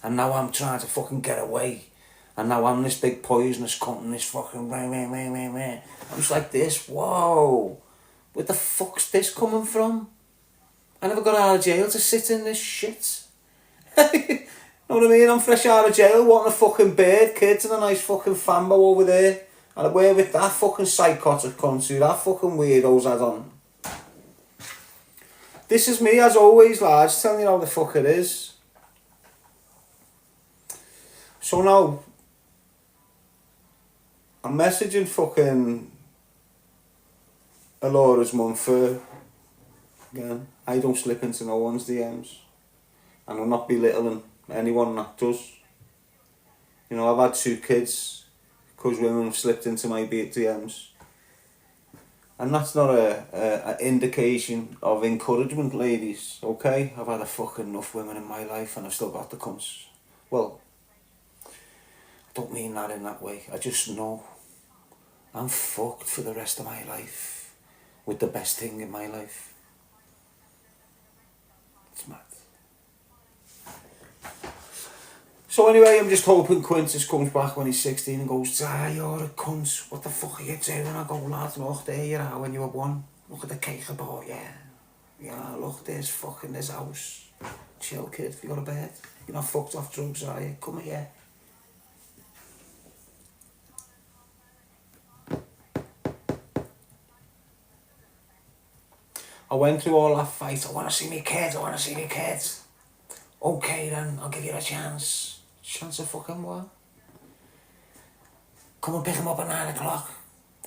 And now I'm trying to fucking get away. And now I'm this big poisonous cunt and this fucking I'm just like this, whoa. Where the fuck's this coming from? I never got out of jail to sit in this shit. Know what I mean? I'm fresh out of jail, wanting a fucking bird, kids and a nice fucking fambo over there. And where with that fucking psychotic cunt who that fucking weirdo's had on. This is me as always, lads, telling you how the fuck it is. So now, I'm messaging fucking Alora's mum for, again, I don't slip into no one's DMs. And I'm not belittling anyone that does. You know, I've had 2 kids because women have slipped into my DMs. And that's not a indication of encouragement, ladies, okay? I've had a fucking enough women in my life and I've still got the cunts. Well, don't mean that in that way. I just know I'm fucked for the rest of my life with the best thing in my life. It's mad. So anyway, I'm just hoping Quintus comes back when he's 16 and goes, you're a cunt, what the fuck are you doing? I go, lad, look, there you are when you were 1. Look at the cake I bought, yeah, look, there's fucking this house. Chill, kid, have you got a bed? You're not fucked off drugs, are you? Come here. I went through all that fight. I want to see me kids. Okay then, I'll give you a chance. Chance of fucking what? Come and pick him up at 9 o'clock.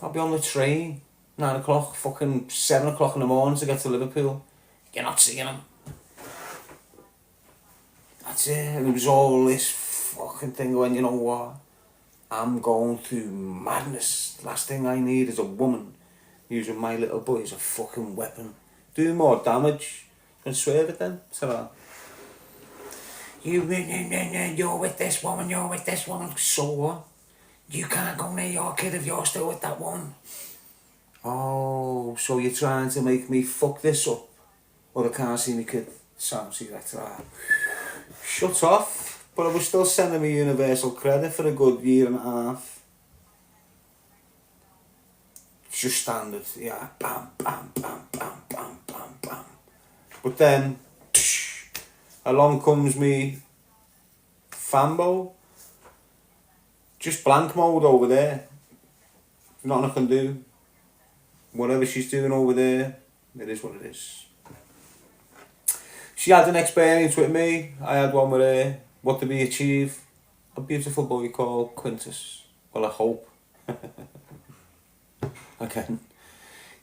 I'll be on the train. 9 o'clock, fucking 7 o'clock in the morning to get to Liverpool. You're not seeing him. That's it. And it was all this fucking thing going, you know what? I'm going through madness. The last thing I need is a woman using my little boy as a fucking weapon. Doing more damage. And swerve it then. So you're with this woman. So what? You can't go near your kid if you're still with that woman. Oh, so you're trying to make me fuck this up? Or I can't see my kid. Sounds like that's right. Shut off. But I was still sending me universal credit for a good year and a half. Just standard, yeah. Bam, bam, bam, bam, bam, bam, bam. But then, along comes me Fambo. Just blank mode over there. Nothing I can do. Whatever she's doing over there, it is what it is. She had an experience with me. I had one with her. What did we achieve? A beautiful boy called Quintus. Well, I hope. Again.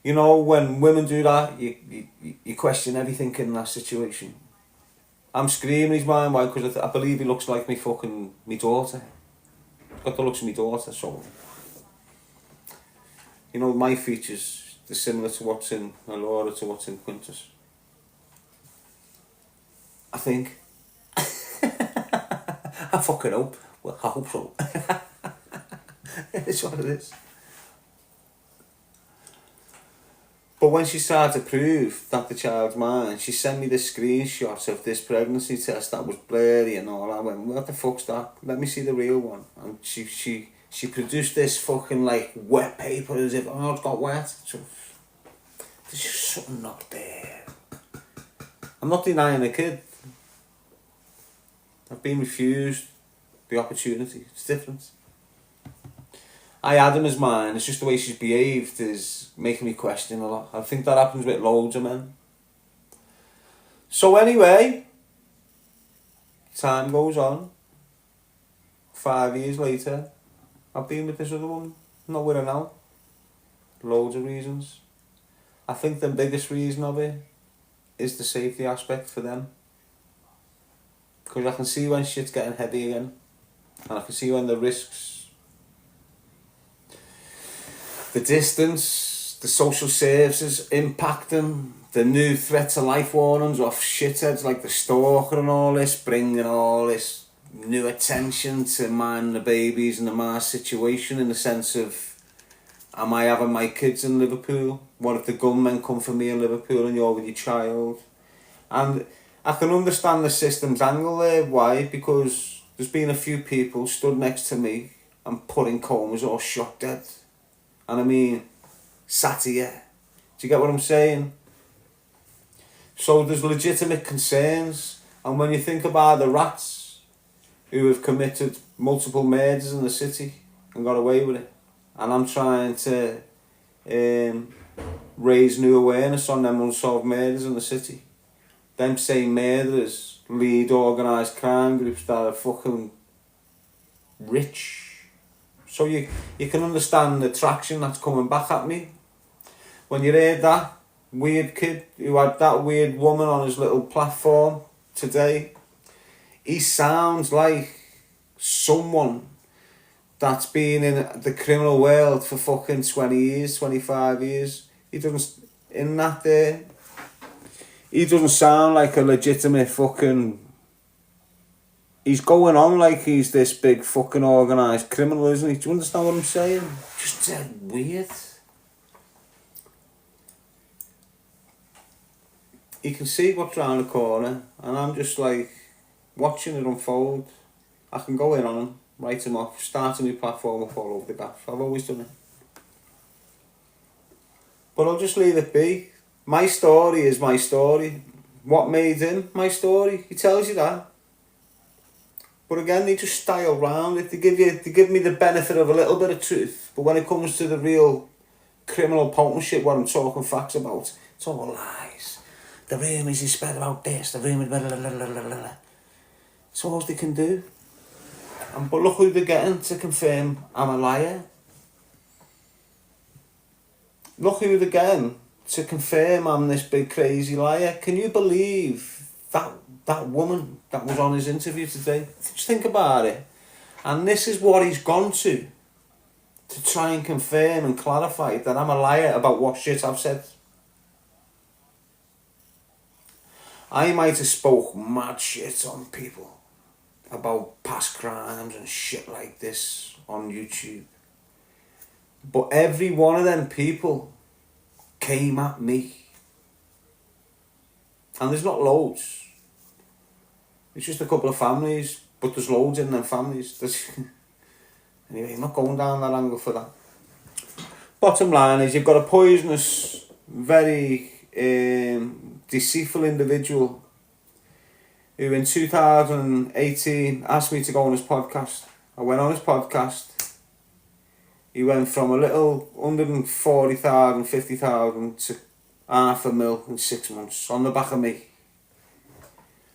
You know, when women do that, you question everything in that situation. I'm screaming his mind. Why? Because I believe he looks like me daughter. Got the looks of my daughter, so you know my features are similar to what's in Laura to what's in Quintus. I think. I fucking hope. Well, I hope so. It's what it is. But when she started to prove that the child's mine, she sent me the screenshot of this pregnancy test that was blurry and all. I went, what the fuck's that? Let me see the real one. And she produced this fucking like wet paper as if, oh, it's got wet. So, there's just something not there. I'm not denying the kid. I've been refused the opportunity. It's different. I had him as mine. It's just the way she's behaved is making me question a lot. I think that happens with loads of men. So anyway, time goes on. 5 years later, I've been with this other woman. Not with her now. Loads of reasons. I think the biggest reason of it is the safety aspect for them. Because I can see when shit's getting heavy again. And I can see when the risks, the distance, the social services impact them, the new threat to life warnings off shitheads like the stalker and all this, bringing all this new attention to man the babies and the Mars situation in the sense of, am I having my kids in Liverpool? What if the gunmen come for me in Liverpool and you're with your child? And I can understand the system's angle there. Why? Because there's been a few people stood next to me and put in comas or shot dead. And I mean, sat here. Do you get what I'm saying? So there's legitimate concerns. And when you think about the rats who have committed multiple murders in the city and got away with it, and I'm trying to raise new awareness on them unsolved murders in the city. Them same murderers lead organised crime groups that are fucking rich. So you can understand the traction that's coming back at me. When you heard that weird kid who had that weird woman on his little platform today, he sounds like someone that's been in the criminal world for fucking 20 years, 25 years. He doesn't, in that there, he doesn't sound like a legitimate fucking he's going on like he's this big fucking organised criminal, isn't he? Do you understand what I'm saying? Just weird. You can see what's round the corner, and I'm just like watching it unfold. I can go in on him, write him off, start a new platform up all over the gaff. I've always done it. But I'll just leave it be. My story is my story. What made him my story? He tells you that. But again, they just style round it. They give me the benefit of a little bit of truth. But when it comes to the real criminal potent shit, what I'm talking facts about, it's all lies. The rumours is spread about this, the rumours, blah, blah, blah, blah, blah, blah. It's all they can do. But look who they're getting to confirm I'm a liar. Look who they're getting to confirm I'm this big crazy liar. Can you believe that woman that was on his interview today? Just think about it. And this is what he's gone to try and confirm and clarify that I'm a liar about what shit I've said. I might have spoke mad shit on people about past crimes and shit like this on YouTube. But every one of them people came at me. And there's not loads. It's just a couple of families, but there's loads in them families. Anyway, I'm not going down that angle for that. Bottom line is, you've got a poisonous, very deceitful individual who in 2018 asked me to go on his podcast. I went on his podcast. He went from a little 140,000, 50,000 to 500,000 in 6 months on the back of me.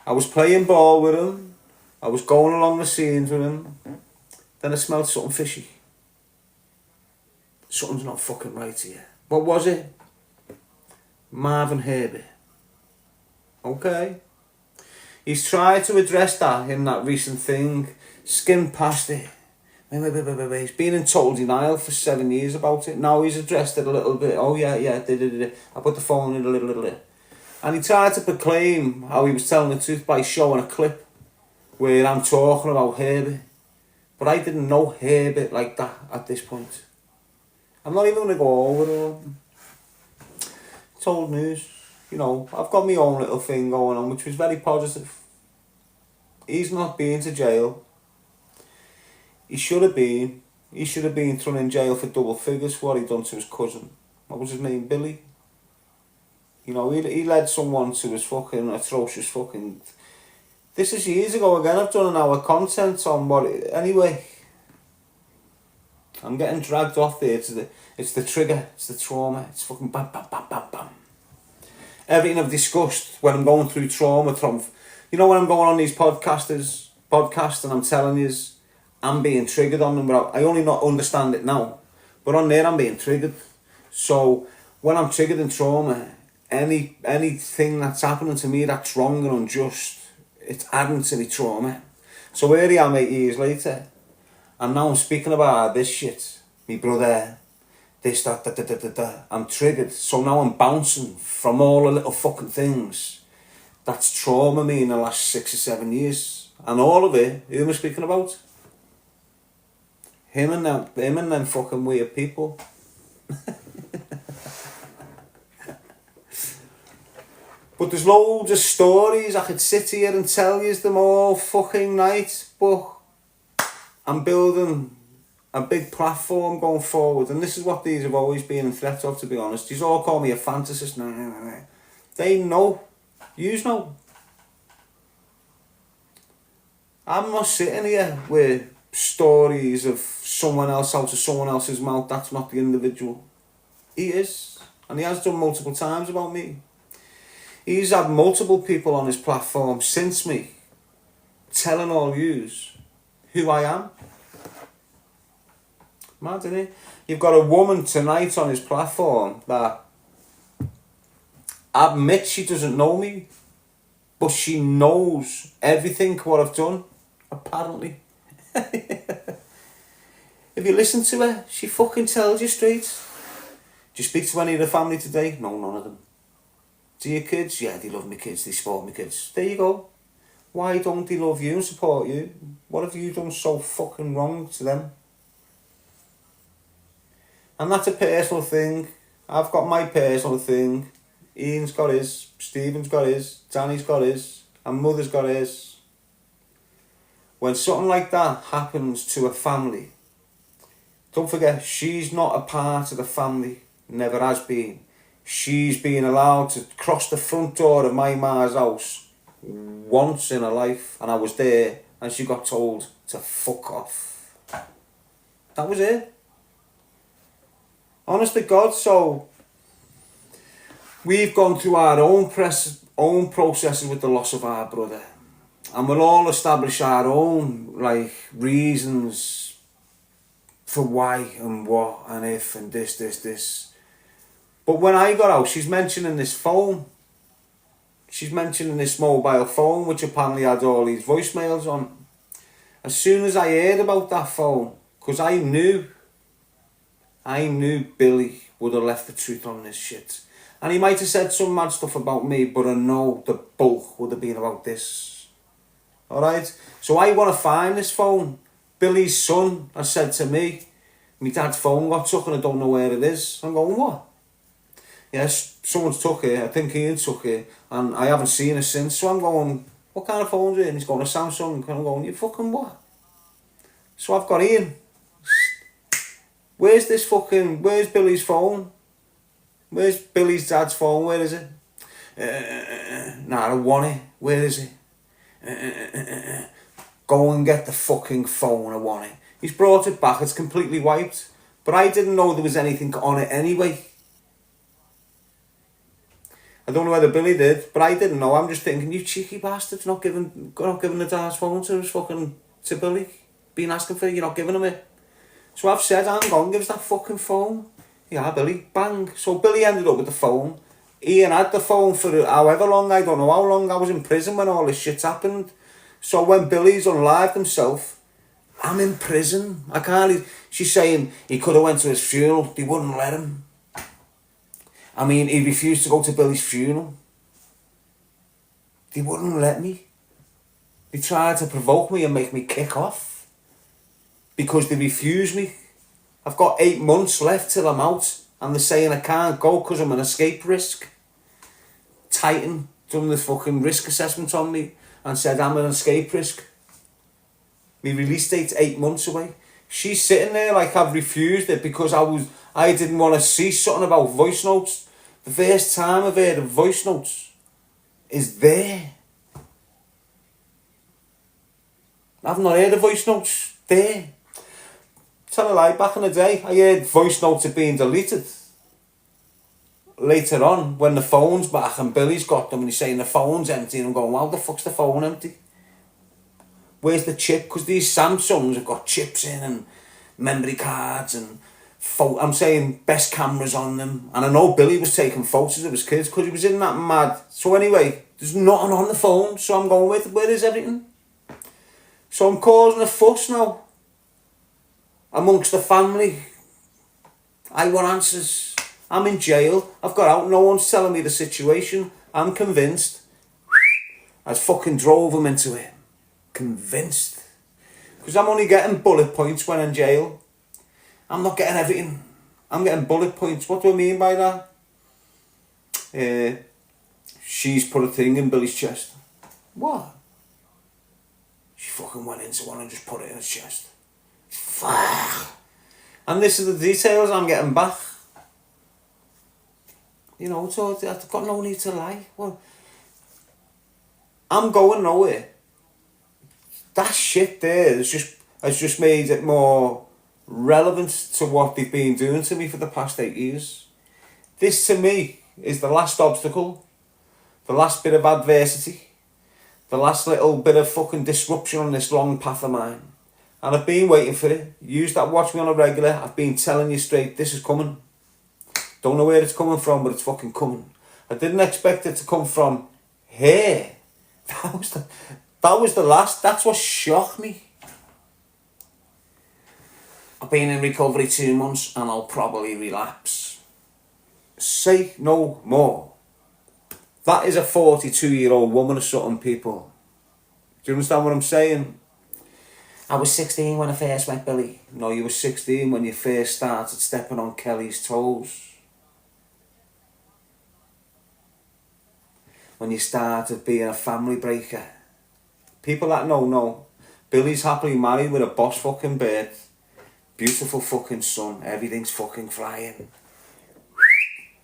I was playing ball with him. I was going along the scenes with him. Then I smelled something fishy. Something's not fucking right here. What was it? Marvin Herbert. Okay. He's tried to address that in that recent thing. Skimmed past it. Wait. He's been in total denial for 7 years about it. Now he's addressed it a little bit. Oh yeah. I put the phone in a little bit. And he tried to proclaim how he was telling the truth by showing a clip where I'm talking about Herbert. But I didn't know Herbert like that at this point. I'm not even going to go over it all. It's old news. You know, I've got my own little thing going on, which was very positive. He's not been to jail. He should have been. He should have been thrown in jail for double figures for what he done to his cousin. What was his name? Billy? You know, he led someone to his fucking atrocious fucking... This is years ago again. I've done an hour content on what... Anyway. I'm getting dragged off there. It's the trigger. It's the trauma. It's fucking bam, bam, bam, bam, bam. Everything I've discussed when I'm going through trauma... You know, when I'm going on these podcasts and I'm telling you, I'm being triggered on them. But I only not understand it now. But on there, I'm being triggered. So, when I'm triggered in trauma... Anything that's happening to me that's wrong and unjust, it's adding to the trauma. So here I am 8 years later, and now I'm speaking about this shit, me brother, this, that. I'm triggered, so now I'm bouncing from all the little fucking things that's trauma me in the last 6 or 7 years. And all of it, who am I speaking about? Him and them fucking weird people. But there's loads of stories, I could sit here and tell you them all fucking night, but I'm building a big platform going forward, and this is what these have always been in threat of, to be honest. These all call me a fantasist. No. They know. Yous know. I'm not sitting here with stories of someone else out of someone else's mouth. That's not the individual. He is, and he has done multiple times about me. He's had multiple people on his platform since me telling all yous who I am. Mad, isn't it? You've got a woman tonight on his platform that admits she doesn't know me, but she knows everything what I've done, apparently. If you listen to her, she fucking tells you straight. Do you speak to any of the family today? No, none of them. Do your kids? Yeah, they love me kids, they support me kids. There you go. Why don't they love you and support you? What have you done so fucking wrong to them? And that's a personal thing. I've got my personal thing. Ian's got his. Stephen's got his. Danny's got his. And Mother's got his. When something like that happens to a family, don't forget, she's not a part of the family. Never has been. She's been allowed to cross the front door of my ma's house once in her life, and I was there, and she got told to fuck off. That was it. Honest to God. So we've gone through our own processes with the loss of our brother, and we'll all establish our own reasons for why and what and if and this. But when I got out, she's mentioning this phone. She's mentioning this mobile phone, which apparently had all these voicemails on. As soon as I heard about that phone, because I knew Billy would have left the truth on this shit. And he might have said some mad stuff about me, but I know the bulk would have been about this. Alright? So I want to find this phone. Billy's son has said to me, my dad's phone got took and I don't know where it is. I'm going, what? Yes, someone's took it. I think Ian took it. And I haven't seen it since. So I'm going, what kind of phone's it? And he's going, a Samsung. And I'm going, you fucking what? So I've got Ian. Where's Billy's phone? Where's Billy's dad's phone? Where is it? Nah, I don't want it. Where is it? Go and get the fucking phone, I want it. He's brought it back, it's completely wiped. But I didn't know there was anything on it anyway. I don't know whether Billy did, but I didn't know. I'm just thinking, you cheeky bastards, not giving the dad's phone to Billy. Been asking for it, you're not giving him it. So I've said, hang on, give us that fucking phone. Yeah, Billy, bang. So Billy ended up with the phone. Ian had the phone for however long, I don't know how long. I was in prison when all this shit's happened. So when Billy's unlived himself, I'm in prison. I can't. She's saying he could have went to his funeral. They wouldn't let him. I mean, he refused to go to Billy's funeral. They wouldn't let me. They tried to provoke me and make me kick off. Because they refused me. I've got 8 months left till I'm out. And they're saying I can't go because I'm an escape risk. Titan done the fucking risk assessment on me and said I'm an escape risk. My release date's 8 months away. She's sitting there like I've refused it because I didn't want to see something about voice notes. The first time I've heard of voice notes is there. I've not heard of voice notes there. Tell a lie, back in the day, I heard voice notes are being deleted. Later on, when the phone's back and Billy's got them and he's saying the phone's empty, and I'm going, how the fuck's the phone empty? Where's the chip? Because these Samsungs have got chips in and memory cards and I'm saying best cameras on them. And I know Billy was taking photos of his kids because he was in that mad. So anyway, there's nothing on the phone. So I'm going, where is everything? So I'm causing a fuss now amongst the family. I want answers. I'm in jail. I've got out. No one's telling me the situation. I'm convinced. I fucking drove him into it. Convinced. Because I'm only getting bullet points when in jail. I'm not getting everything. I'm getting bullet points. What do I mean by that? She's put a thing in Billy's chest. What? She fucking went into one and just put it in his chest. Fuck. And this is the details I'm getting back. You know, so I've got no need to lie. Well, I'm going nowhere. That shit there has just made it more relevant to what they've been doing to me for the past 8 years. This to me is the last obstacle, the last bit of adversity, the last little bit of fucking disruption on this long path of mine. And I've been waiting for it. You that watch me on a regular, I've been telling you straight, this is coming. Don't know where it's coming from, but it's fucking coming. I didn't expect it to come from here. That was the last. That's what shocked me. I've been in recovery 2 months and I'll probably relapse. Say no more. That is a 42-year-old woman or something, people. Do you understand what I'm saying? I was 16 when I first met Billy. No, you were 16 when you first started stepping on Kelly's toes. When you started being a family breaker. People that know. Billy's happily married with a boss fucking bird. Beautiful fucking son. Everything's fucking flying.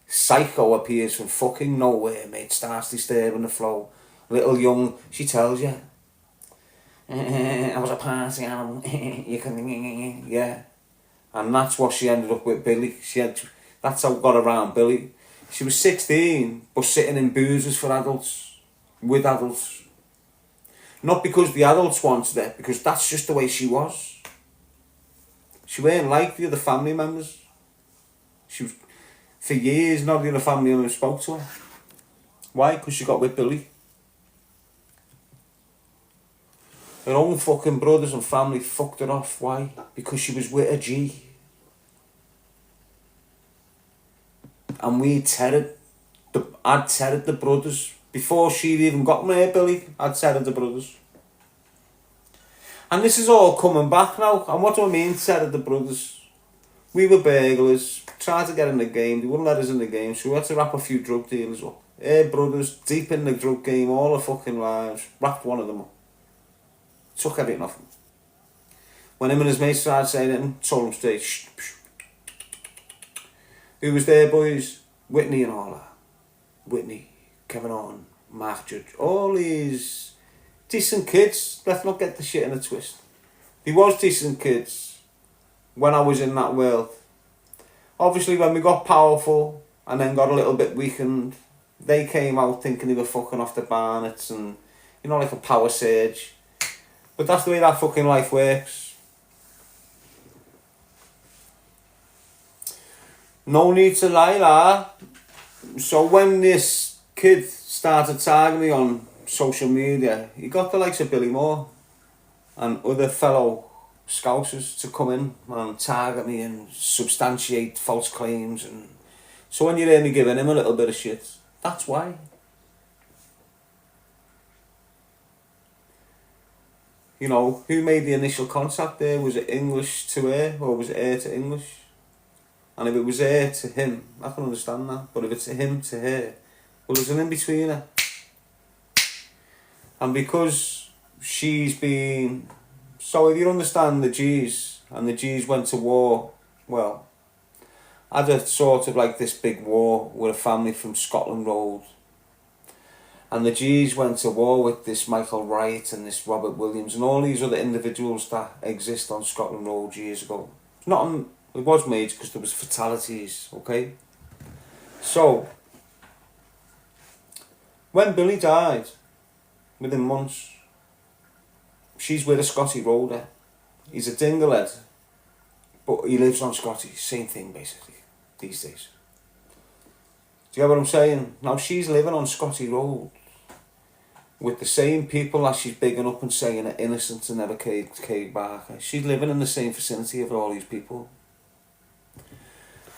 Psycho appears from fucking nowhere, mate. Starts disturbing the flow. Little young, she tells you. I was a party animal. You can, yeah. And that's what she ended up with Billy. That's how I got around Billy. She was 16, but sitting in boozers for adults. With adults. Not because the adults wanted it, because that's just the way she was. She weren't like the other family members. She was, for years, none of the other family members spoke to her. Why? Because she got with Billy. Her own fucking brothers and family fucked her off. Why? Because she was with a G. And I'd terrored the brothers. Before she'd even got me, Billy, I'd terrored the brothers. And this is all coming back now. And what do I mean, terrored the brothers? We were burglars, tried to get in the game, they wouldn't let us in the game, so we had to wrap a few drug dealers up. Her brothers, deep in the drug game, all their fucking lives, wrapped one of them up. Took everything off him. When him and his mates started saying it, told him straight, shh, shh. Who was there, boys? Whitney and all that. Whitney, Kevin Orton, Mark Judge, all these decent kids. Let's not get the shit in a twist. They was decent kids when I was in that world. Obviously, when we got powerful and then got a little bit weakened, they came out thinking they were fucking off the Barnetts and, you know, like a power surge. But that's the way that fucking life works. No need to lie, lah. So when this kid started tagging me on social media, he got the likes of Billy Moore and other fellow Scousers to come in and target me and substantiate false claims. And so when you hear me giving him a little bit of shit, that's why. You know, who made the initial contact there? Was it English to her or was it her to English? And if it was her to him, I can understand that. But if it's him to her, well, there's an in-betweener. And because she's been... So if you understand the G's, and the G's went to war, well, I had a sort of like this big war with a family from Scotland Road. And the G's went to war with this Michael Wright and this Robert Williams and all these other individuals that exist on Scotland Road years ago. It's not on... It was made because there was fatalities, okay? So, when Billy died, within months, she's with a Scotty Roader. He's a dinglehead, but he lives on Scotty. Same thing, basically, these days. Do you get what I'm saying? Now, she's living on Scotty Road with the same people that she's bigging up and saying are innocent and never came back. She's living in the same vicinity of all these people.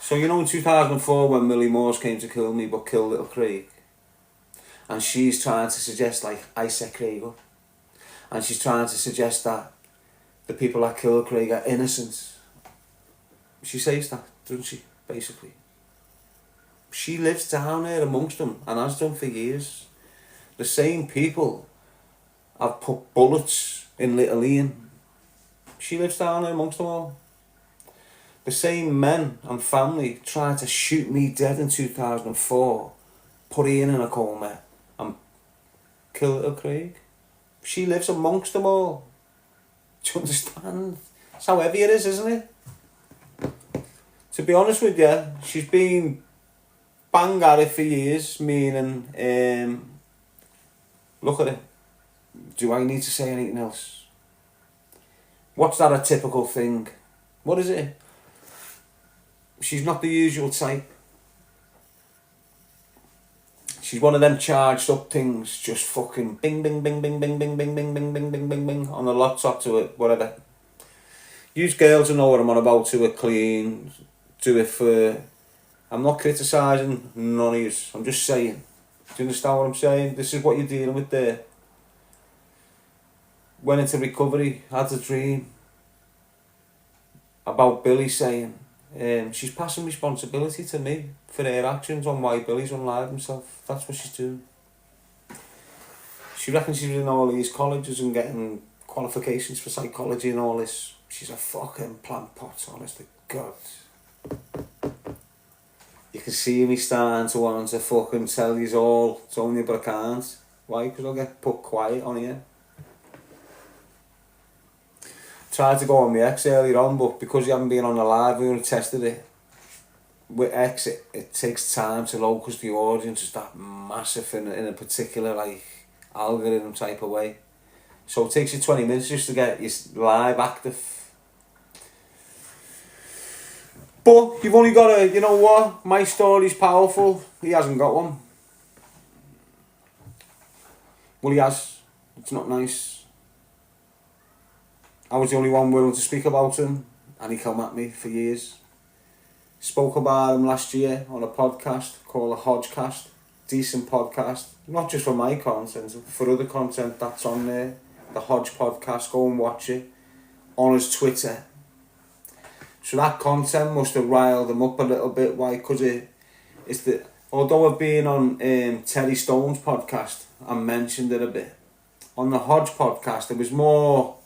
So you know in 2004 when Millie Moores came to kill me but killed little Craig, and she's trying to suggest like I set Craig up, and she's trying to suggest that the people that killed Craig are innocent. She says that, doesn't she, basically? She lives down there amongst them and has done for years. The same people have put bullets in little Ian. She lives down there amongst them all. The same men and family tried to shoot me dead in 2004, put Ian in a coma and kill little Craig. She lives amongst them all. Do you understand? That's how heavy it is, isn't it? To be honest with you, she's been bang at it for years, meaning, look at it. Do I need to say anything else? What's that a typical thing? What is it? She's not the usual type. She's one of them charged up things, just fucking bing, bing, bing, bing, bing, bing, bing, bing, bing, bing, bing, bing, bing, on the laptop to it, whatever. Use girls who know what I'm on about, to it clean, do it for... I'm not criticising none of yous, I'm just saying. Do you understand what I'm saying? This is what you're dealing with there. went into recovery, had a dream about Billy saying, she's passing responsibility to me for her actions on why Billy's unalived himself. That's what she's doing. She reckons she's in all these colleges and getting qualifications for psychology and all this. She's a fucking plant pot, honest to God. You can see me starting to want to fucking tell you all, telling you, but I can't. Why? Because I'll get put quiet on here. Tried to go on my ex earlier on, but because you haven't been on the live, we only tested it. With X, it takes time to load because the audience is that massive in a particular like algorithm type of way. So it takes you 20 minutes just to get your live active. But you've only got to, you know what? My story's powerful. He hasn't got one. Well, he has. It's not nice. I was the only one willing to speak about him, and he come at me for years. Spoke about him last year on a podcast called the Hodgecast. Decent podcast. Not just for my content, for other content that's on there. The Hodge podcast, go and watch it. On his Twitter. So that content must have riled him up a little bit. Why? Because it's the... Although I've been on Terry Stone's podcast, I mentioned it a bit. On the Hodge podcast, it was more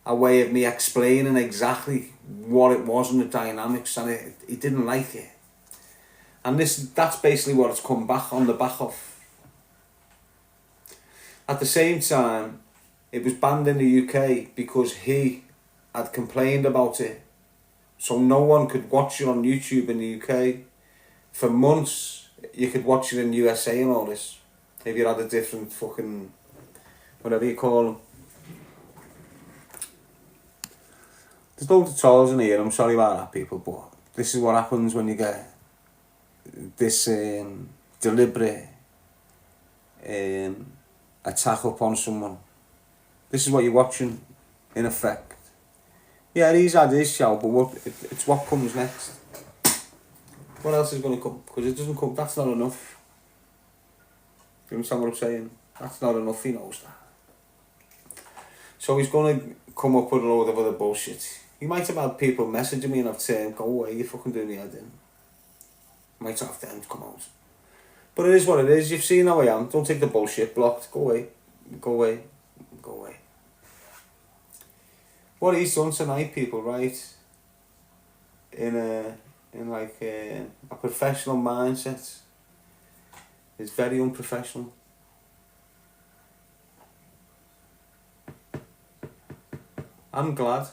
a way of me explaining exactly what it was and the dynamics, and he didn't like it. And that's basically what it's come back on the back of. At the same time, it was banned in the UK because he had complained about it. So no one could watch it on YouTube in the UK. For months, you could watch it in the USA and all this. If you had a different fucking... whatever you call them. There's loads of trolls in here, I'm sorry about that, people, but this is what happens when you get this deliberate attack upon someone. This is what you're watching, in effect. Yeah, he's had his show, but it's what comes next. What else is going to come? Because it doesn't come, that's not enough. Do you understand what I'm saying? That's not enough, he knows that. So he's going to come up with a load of other bullshit. He might have had people messaging me and I've said, go away, you're fucking doing me head in. Might have them come out. But it is what it is, you've seen how I am, don't take the bullshit, blocked, go away, go away, go away. What he's done tonight, people, right, in like a professional mindset, is very unprofessional. I'm glad.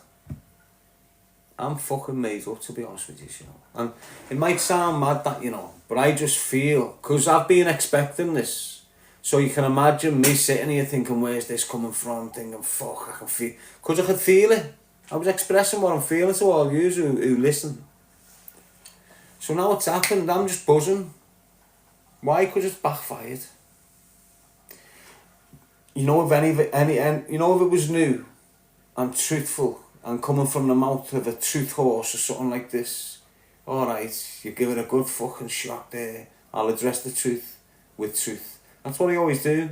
I'm fucking made up, to be honest with you, you know. And it might sound mad that, you know, but I just feel, because I've been expecting this. So you can imagine me sitting here thinking, where's this coming from? Thinking, fuck, I can feel... Because I could feel it. I was expressing what I'm feeling to all you who listen. So now it's happened, I'm just buzzing. Why? Because it's backfired. You know, if you know, if it was new and truthful and coming from the mouth of a truth horse or something like this, alright, you give it a good fucking shot there. I'll address the truth with truth. That's what I always do.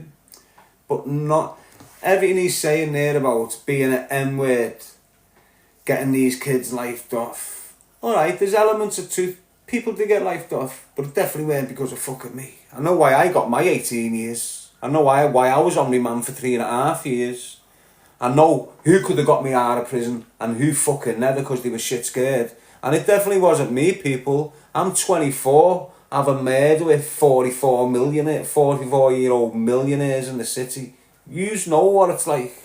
But not everything he's saying there about being an M-word, getting these kids lifed off. Alright, there's elements of truth. People do get lifed off, but it definitely weren't because of fucking me. I know why I got my 18 years. I know why I was on remand for 3.5 years. I know who could have got me out of prison and who fucking never because they were shit scared. And it definitely wasn't me, people. I'm 24. I have a murder with 44-year-old millionaires in the city. Yous know what it's like.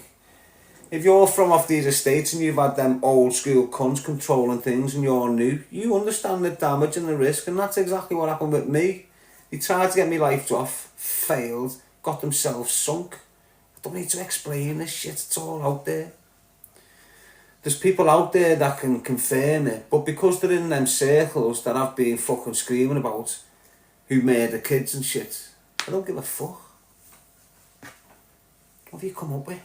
If you're from off these estates and you've had them old school cunts controlling things and you're new, you understand the damage and the risk, and that's exactly what happened with me. They tried to get me life off, failed, got themselves sunk. I don't need to explain this shit, it's all out there. There's people out there that can confirm it, but because they're in them circles that I've been fucking screaming about, who murder kids and shit, I don't give a fuck. What have you come up with?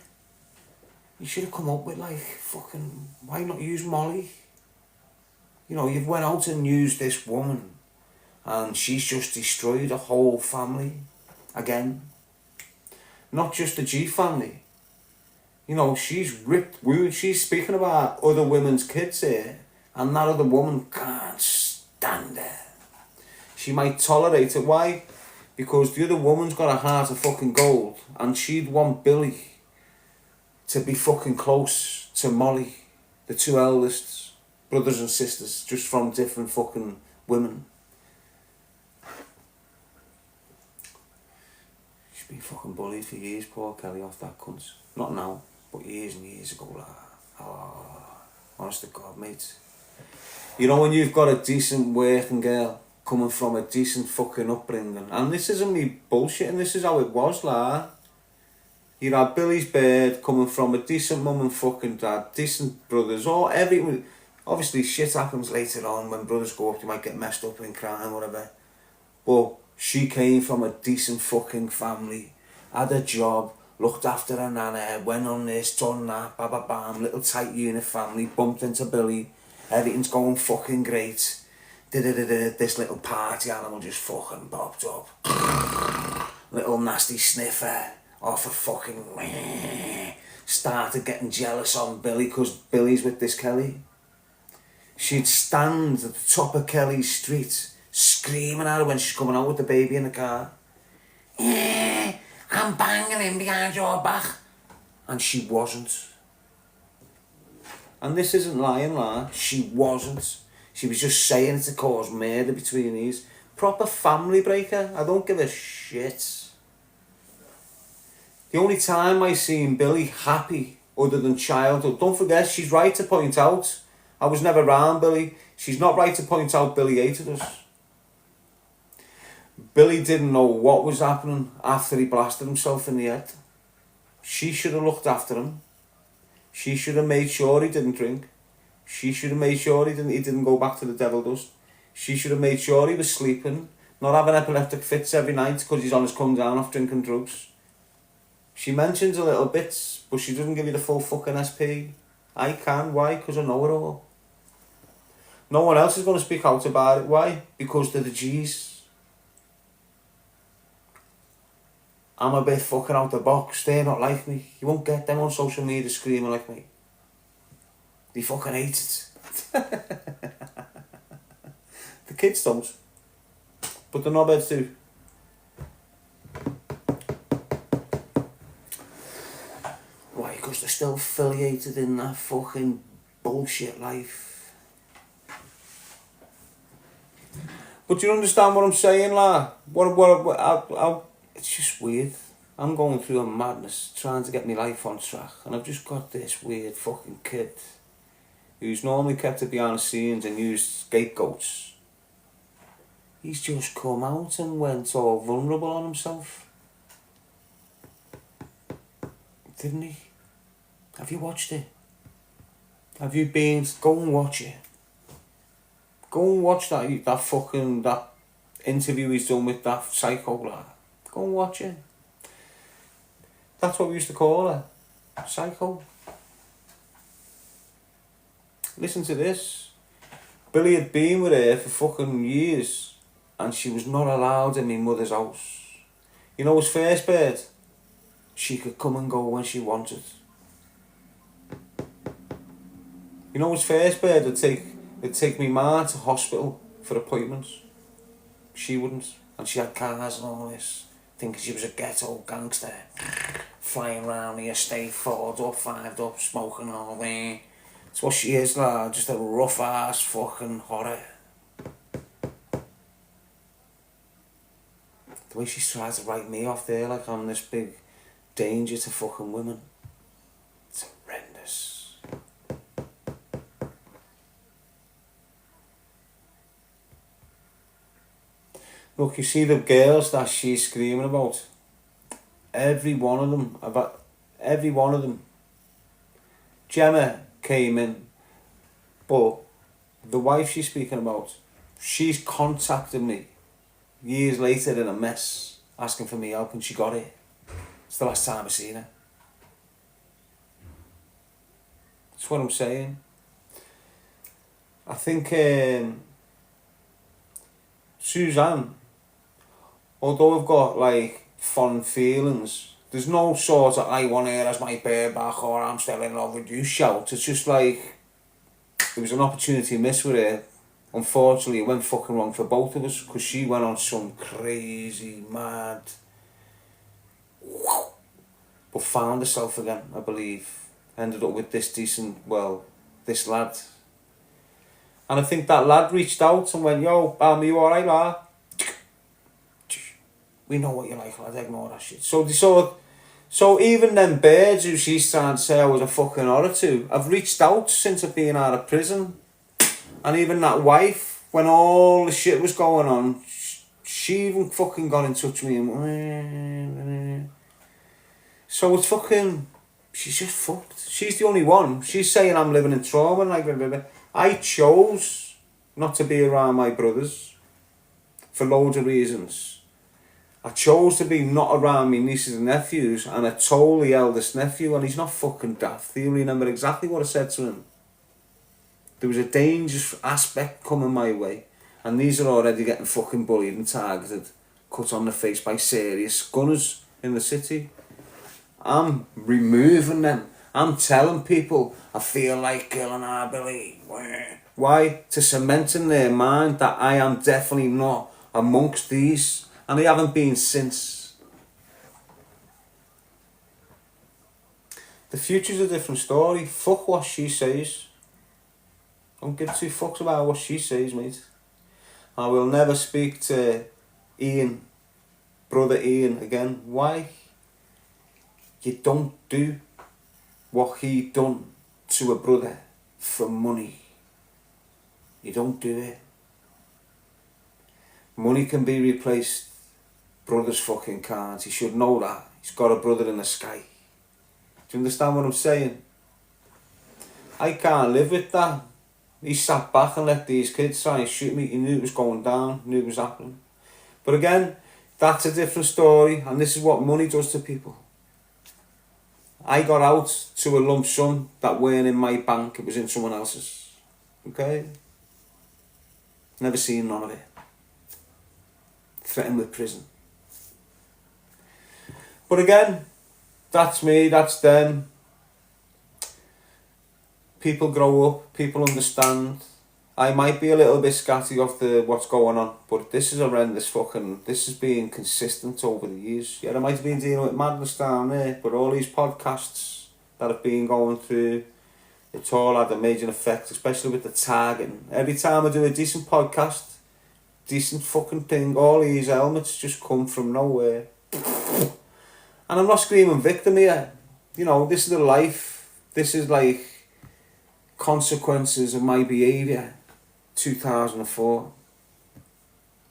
You should have come up with like, fucking, why not use Molly? You know, you've went out and used this woman and she's just destroyed a whole family again. Not just the G family. You know, she's ripped wound. She's speaking about other women's kids here, and that other woman can't stand it. She might tolerate it. Why? Because the other woman's got a heart of fucking gold, and she'd want Billy to be fucking close to Molly, the two eldest brothers and sisters, just from different fucking women. She's been fucking bullied for years, poor Kelly, off that cunt. Not now, but years and years ago, like, oh, honest to God, mate. You know when you've got a decent working girl coming from a decent fucking upbringing, and this isn't me bullshitting, this is how it was, like. You had Billy's bird coming from a decent mum and fucking dad, decent brothers, or everything. Obviously shit happens later on when brothers go up, you might get messed up in crime, whatever. But she came from a decent fucking family, had a job, looked after her nana, went on this, done that, bam, little tight unit family, bumped into Billy, everything's going fucking great. This little party animal just fucking popped up. Little nasty sniffer off a fucking... Started getting jealous on Billy because Billy's with this Kelly. She'd stand at the top of Kelly's street screaming at her when she's coming out with the baby in the car. I'm banging him behind your back. And she wasn't. And this isn't lying, like, she wasn't. She was just saying it to cause murder between these. Proper family breaker. I don't give a shit. The only time I seen Billy happy other than childhood, don't forget, she's right to point out, I was never around Billy. She's not right to point out Billy hated us. Billy didn't know what was happening after he blasted himself in the head. She should have looked after him. She should have made sure he didn't drink. She should have made sure he didn't go back to the devil dust. She should have made sure he was sleeping, not having epileptic fits every night because he's on his come down off drinking drugs. She mentions a little bit, but she doesn't give you the full fucking SP. I can. Why? Because I know it all. No one else is going to speak out about it. Why? Because they're the G's. I'm a bit fucking out the box. They're not like me. You won't get them on social media screaming like me. They fucking hate it. The kids don't. But the knobheads do. Why? Because they're still affiliated in that fucking bullshit life. But do you understand what I'm saying, like? It's just weird. I'm going through a madness, trying to get my life on track, and I've just got this weird fucking kid who's normally kept it behind the scenes and used scapegoats. He's just come out and went all vulnerable on himself. Didn't he? Have you watched it? Have you been? Go and watch it. Go and watch that interview he's done with that psycho lad. Go and watch it. That's what we used to call her. Psycho. Listen to this. Billy had been with her for fucking years and she was not allowed in my mother's house. You know his first bird? She could come and go when she wanted. You know his first bird would take me ma to hospital for appointments. She wouldn't. And she had cars and all this. Thinking she was a ghetto gangster. Flying around the estate, 4'd up, 5'd up, smoking all that. That's what she is, like, just a rough ass fucking horror. The way she's tried to write me off there like I'm this big danger to fucking women. It's horrendous. Look, you see the girls that she's screaming about. Every one of them. Gemma came in, but the wife she's speaking about, she's contacted me years later in a mess, asking for me help, and she got it. It's the last time I seen her. That's what I'm saying. I think Suzanne, although I've got like fond feelings There's no sort of, I want her as my bareback or I'm still in love with you shout. It's just like, there was an opportunity missed with her. Unfortunately, it went fucking wrong for both of us because she went on some crazy, mad, but found herself again, I believe. Ended up with this this lad. And I think that lad reached out and went, yo, Balmy, you alright, lad? We know what you like, lad, ignore that shit. So even them birds who she's trying to say I was a fucking horror to, I've reached out since I've been out of prison. And even that wife, when all the shit was going on, she even fucking got in touch with me and... So it's fucking... She's just fucked. She's the only one. She's saying I'm living in trauma and like... Blah, blah, blah. I chose not to be around my brothers for loads of reasons. I chose to be not around my nieces and nephews, and I told the eldest nephew, and he's not fucking daft. He'll remember exactly what I said to him. There was a dangerous aspect coming my way, and these are already getting fucking bullied and targeted, cut on the face by serious gunners in the city. I'm removing them. I'm telling people I feel like killing our Billy. Why? To cement in their mind that I am definitely not amongst these, and they haven't been since. The future's a different story. Fuck what she says. Don't give two fucks about what she says, mate. I will never speak to Ian, brother Ian, again. Why? You don't do what he done to a brother for money. You don't do it. Money can be replaced. Brothers fucking can't. He should know that. He's got a brother in the sky. Do you understand what I'm saying? I can't live with that. He sat back and let these kids try and shoot me. He knew it was going down, knew it was happening. But again, that's a different story, and this is what money does to people. I got out to a lump sum that weren't in my bank, it was in someone else's. Okay? Never seen none of it. Threatened with prison. But again, that's me, that's them. People grow up, people understand. I might be a little bit scatty off what's going on, but this is horrendous this has been consistent over the years. Yeah, I might have been dealing with madness down there, but all these podcasts that have been going through, it's all had a major effect, especially with the targeting. Every time I do a decent podcast, decent fucking thing, all these elements just come from nowhere. And I'm not screaming victim here. You know, this is the life. This is like consequences of my behaviour. 2004.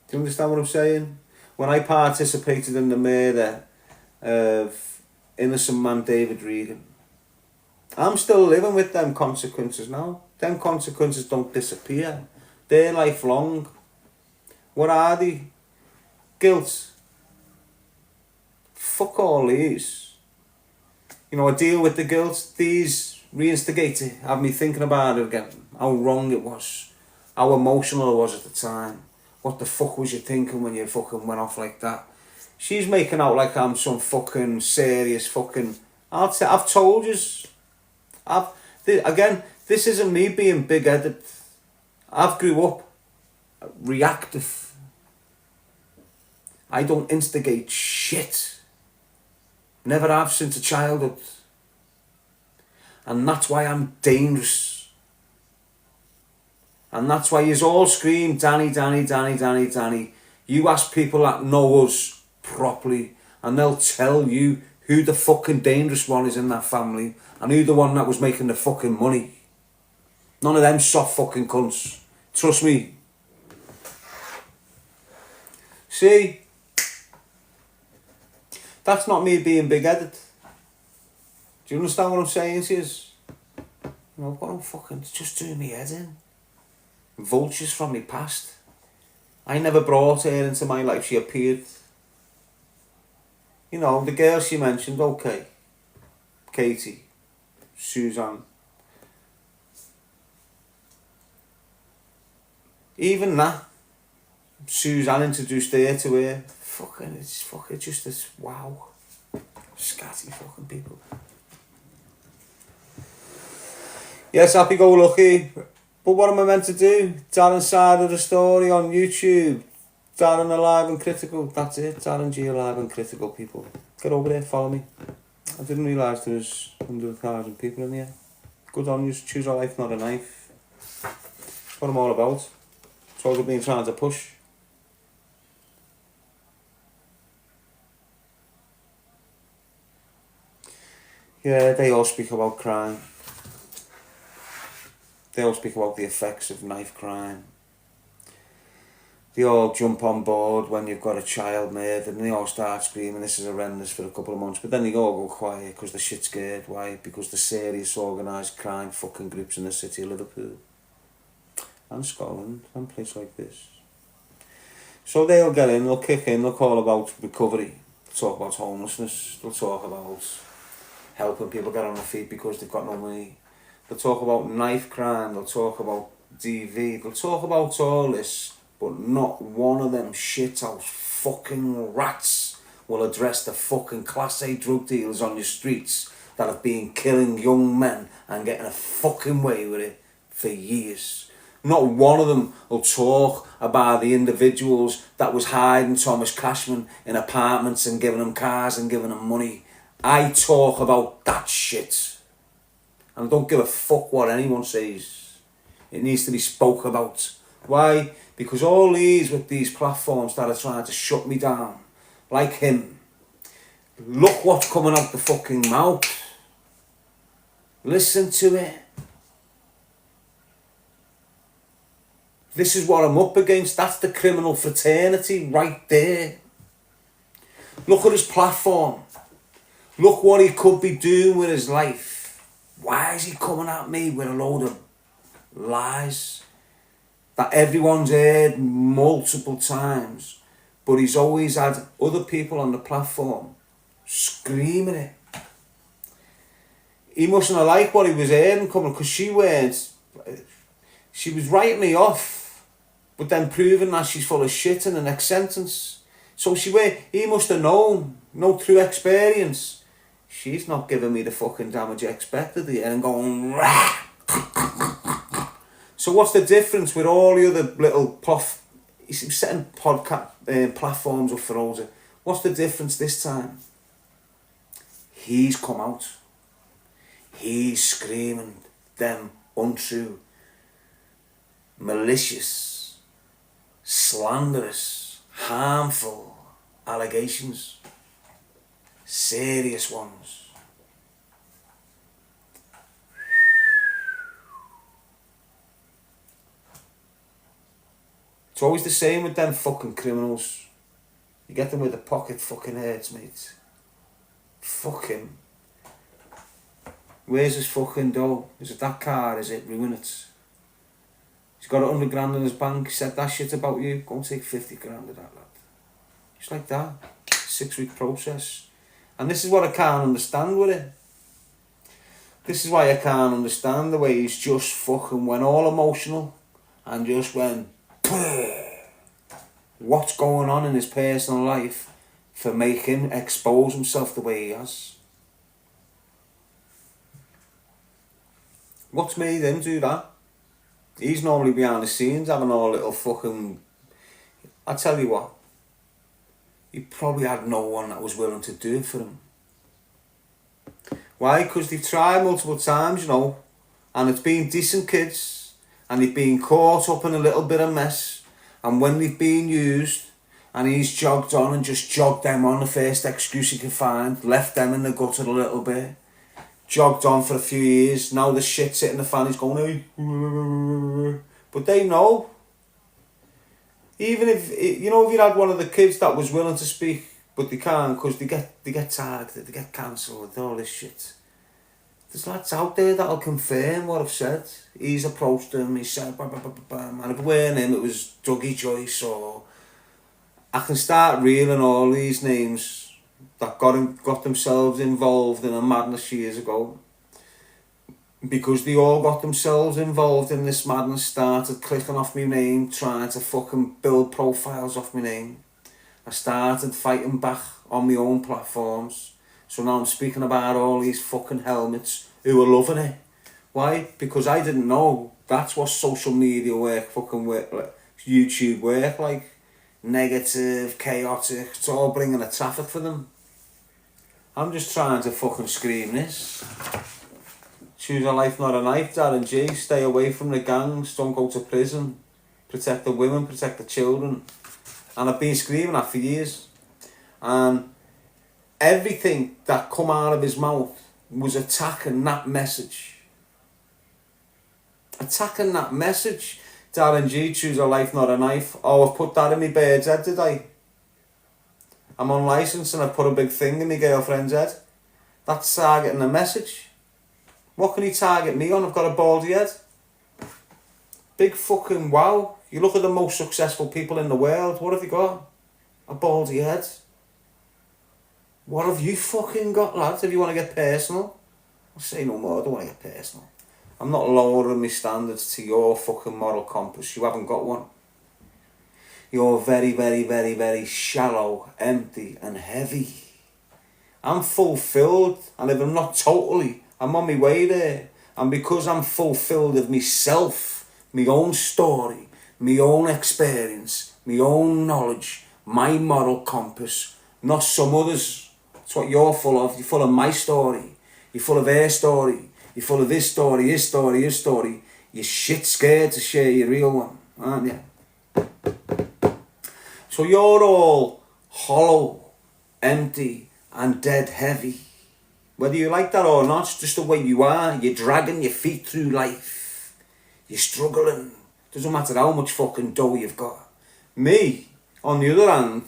Do you understand what I'm saying? When I participated in the murder of innocent man David Regan, I'm still living with them consequences now. Them consequences don't disappear. They're lifelong. What are they? Guilt. Fuck all these. You know, I deal with the guilt. These reinstigate it. Have me thinking about it again. How wrong it was. How emotional I was at the time. What the fuck was you thinking when you fucking went off like that? She's making out like I'm some fucking serious fucking... I've told you. Again, this isn't me being big-headed. I've grew up reactive. I don't instigate shit. Never have since a childhood. And that's why I'm dangerous. And that's why you all scream, Danny, Danny, Danny, Danny, Danny. You ask people that know us properly and they'll tell you who the fucking dangerous one is in that family and who the one that was making the fucking money. None of them soft fucking cunts. Trust me. See? That's not me being big-headed. Do you understand what I'm saying to you? You know, what I'm fucking... It's just doing me head in. Vultures from my past. I never brought her into my life. She appeared. You know, the girl she mentioned, okay. Katie. Suzanne. Even that. Suzanne introduced her to her. Fucking, it's just this, wow. Scatty fucking people. Yes, happy-go-lucky. But what am I meant to do? Darren's side of the story on YouTube. Darren Alive and Critical. That's it. Darren G Alive and Critical, people. Get over there, follow me. I didn't realise there was 100,000 people in here. Good on you. Choose a life, not a knife. That's what I'm all about. It's what I've been trying to push. Yeah, they all speak about crime. They all speak about the effects of knife crime. They all jump on board when you've got a child murdered and they all start screaming, this is horrendous, for a couple of months. But then they all go quiet because they're shit scared. Why? Because the serious organised crime fucking groups in the city of Liverpool and Scotland and places like this. So they'll get in, they'll kick in, they'll call about recovery. They'll talk about homelessness. They'll talk about helping people get on their feet because they've got no money. They'll talk about knife crime, they'll talk about DV, they'll talk about all this, but not one of them shithouse fucking rats will address the fucking Class A drug dealers on your streets that have been killing young men and getting a fucking way with it for years. Not one of them will talk about the individuals that was hiding Thomas Cashman in apartments and giving them cars and giving them money. I talk about that shit. And I don't give a fuck what anyone says. It needs to be spoke about. Why? Because all these with these platforms that are trying to shut me down, like him, look what's coming out the fucking mouth. Listen to it. This is what I'm up against. That's the criminal fraternity right there. Look at his platform. Look what he could be doing with his life. Why is he coming at me with a load of lies that everyone's heard multiple times, but he's always had other people on the platform screaming it. He mustn't have liked what he was hearing coming, because she was writing me off, but then proving that she's full of shit in the next sentence. So he must have known, no true experience. She's not giving me the fucking damage I expected here and going, rah! So what's the difference with all the other little he's setting podcast platforms up for Rosa. What's the difference this time? He's come out. He's screaming them untrue, malicious, slanderous, harmful allegations. Serious ones. It's always the same with them fucking criminals. You get them with the pocket fucking heads, mate. Fuck him. Where's his fucking dough? Is it that car? Is it? Ruin it. He's got 100 grand in his bank. He said that shit about you. Go and take 50 grand of that, lad. Just like that. 6-week process. And this is what I can't understand with it. This is why I can't understand the way he's just fucking went all emotional and just went, what's going on in his personal life for making him expose himself the way he has. What's made him do that? He's normally behind the scenes having all little fucking... I tell you what, he probably had no one that was willing to do it for him. Why? Because they've tried multiple times, you know, and it's been decent kids, and they've been caught up in a little bit of mess, and when they've been used, and he's jogged on and just jogged them on the first excuse he could find, left them in the gutter a little bit, jogged on for a few years, now the shit's hitting the fan, he's going, hey, but they know. Even if, you know, if you had one of the kids that was willing to speak, but they can't because they get targeted, they get cancelled, all this shit. There's lads out there that'll confirm what I've said. He's approached them, he said, bah, bah, bah, bah, bah. And if it weren't him, it was Dougie Joyce, or... I can start reeling all these names that got themselves involved in a madness years ago. Because they all got themselves involved in this madness, started clicking off my name, trying to fucking build profiles off my name. I started fighting back on my own platforms, So now I'm speaking about all these fucking helmets who are loving it. Why? Because I didn't know that's what social media fucking work, like YouTube work like. Negative, chaotic, it's all bringing the traffic for them. I'm just trying to fucking scream this. Choose a life, not a knife, Darren G. Stay away from the gangs, don't go to prison. Protect the women, protect the children. And I've been screaming that for years. And everything that come out of his mouth was attacking that message. Attacking that message. Darren G, choose a life, not a knife. Oh, I've put that in my bird's head, did I? I'm on licence and I've put a big thing in my girlfriend's head. That's targeting the message. What can he target me on? I've got a baldy head. Big fucking wow. You look at the most successful people in the world. What have you got? A baldy head. What have you fucking got, lads? If you want to get personal. I'll say no more. I don't want to get personal. I'm not lowering my standards to your fucking moral compass. You haven't got one. You're very, very, very, very shallow, empty and heavy. I'm fulfilled, and if I'm not totally, I'm on my way there. And because I'm fulfilled of myself, my own story, my own experience, my own knowledge, my moral compass, not some others. That's what you're full of. You're full of my story. You're full of her story. You're full of his story, his story, his story. You're shit scared to share your real one, aren't you? So you're all hollow, empty and dead heavy. Whether you like that or not, it's just the way you are. You're dragging your feet through life. You're struggling. Doesn't matter how much fucking dough you've got. Me, on the other hand,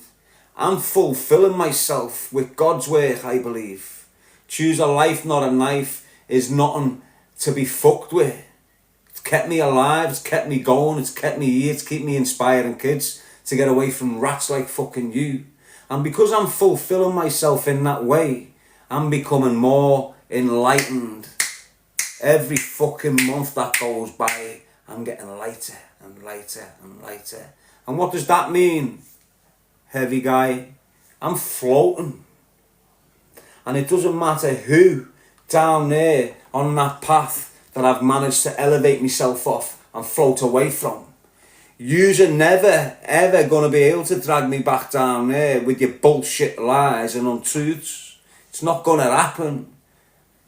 I'm fulfilling myself with God's work, I believe. Choose a life, not a knife, is nothing to be fucked with. It's kept me alive, it's kept me going, it's kept me here, it's kept me inspiring kids to get away from rats like fucking you. And because I'm fulfilling myself in that way, I'm becoming more enlightened. Every fucking month that goes by, I'm getting lighter and lighter and lighter. And what does that mean, heavy guy? I'm floating. And it doesn't matter who down there on that path that I've managed to elevate myself off and float away from. You're never ever going to be able to drag me back down there with your bullshit lies and untruths. It's not going to happen.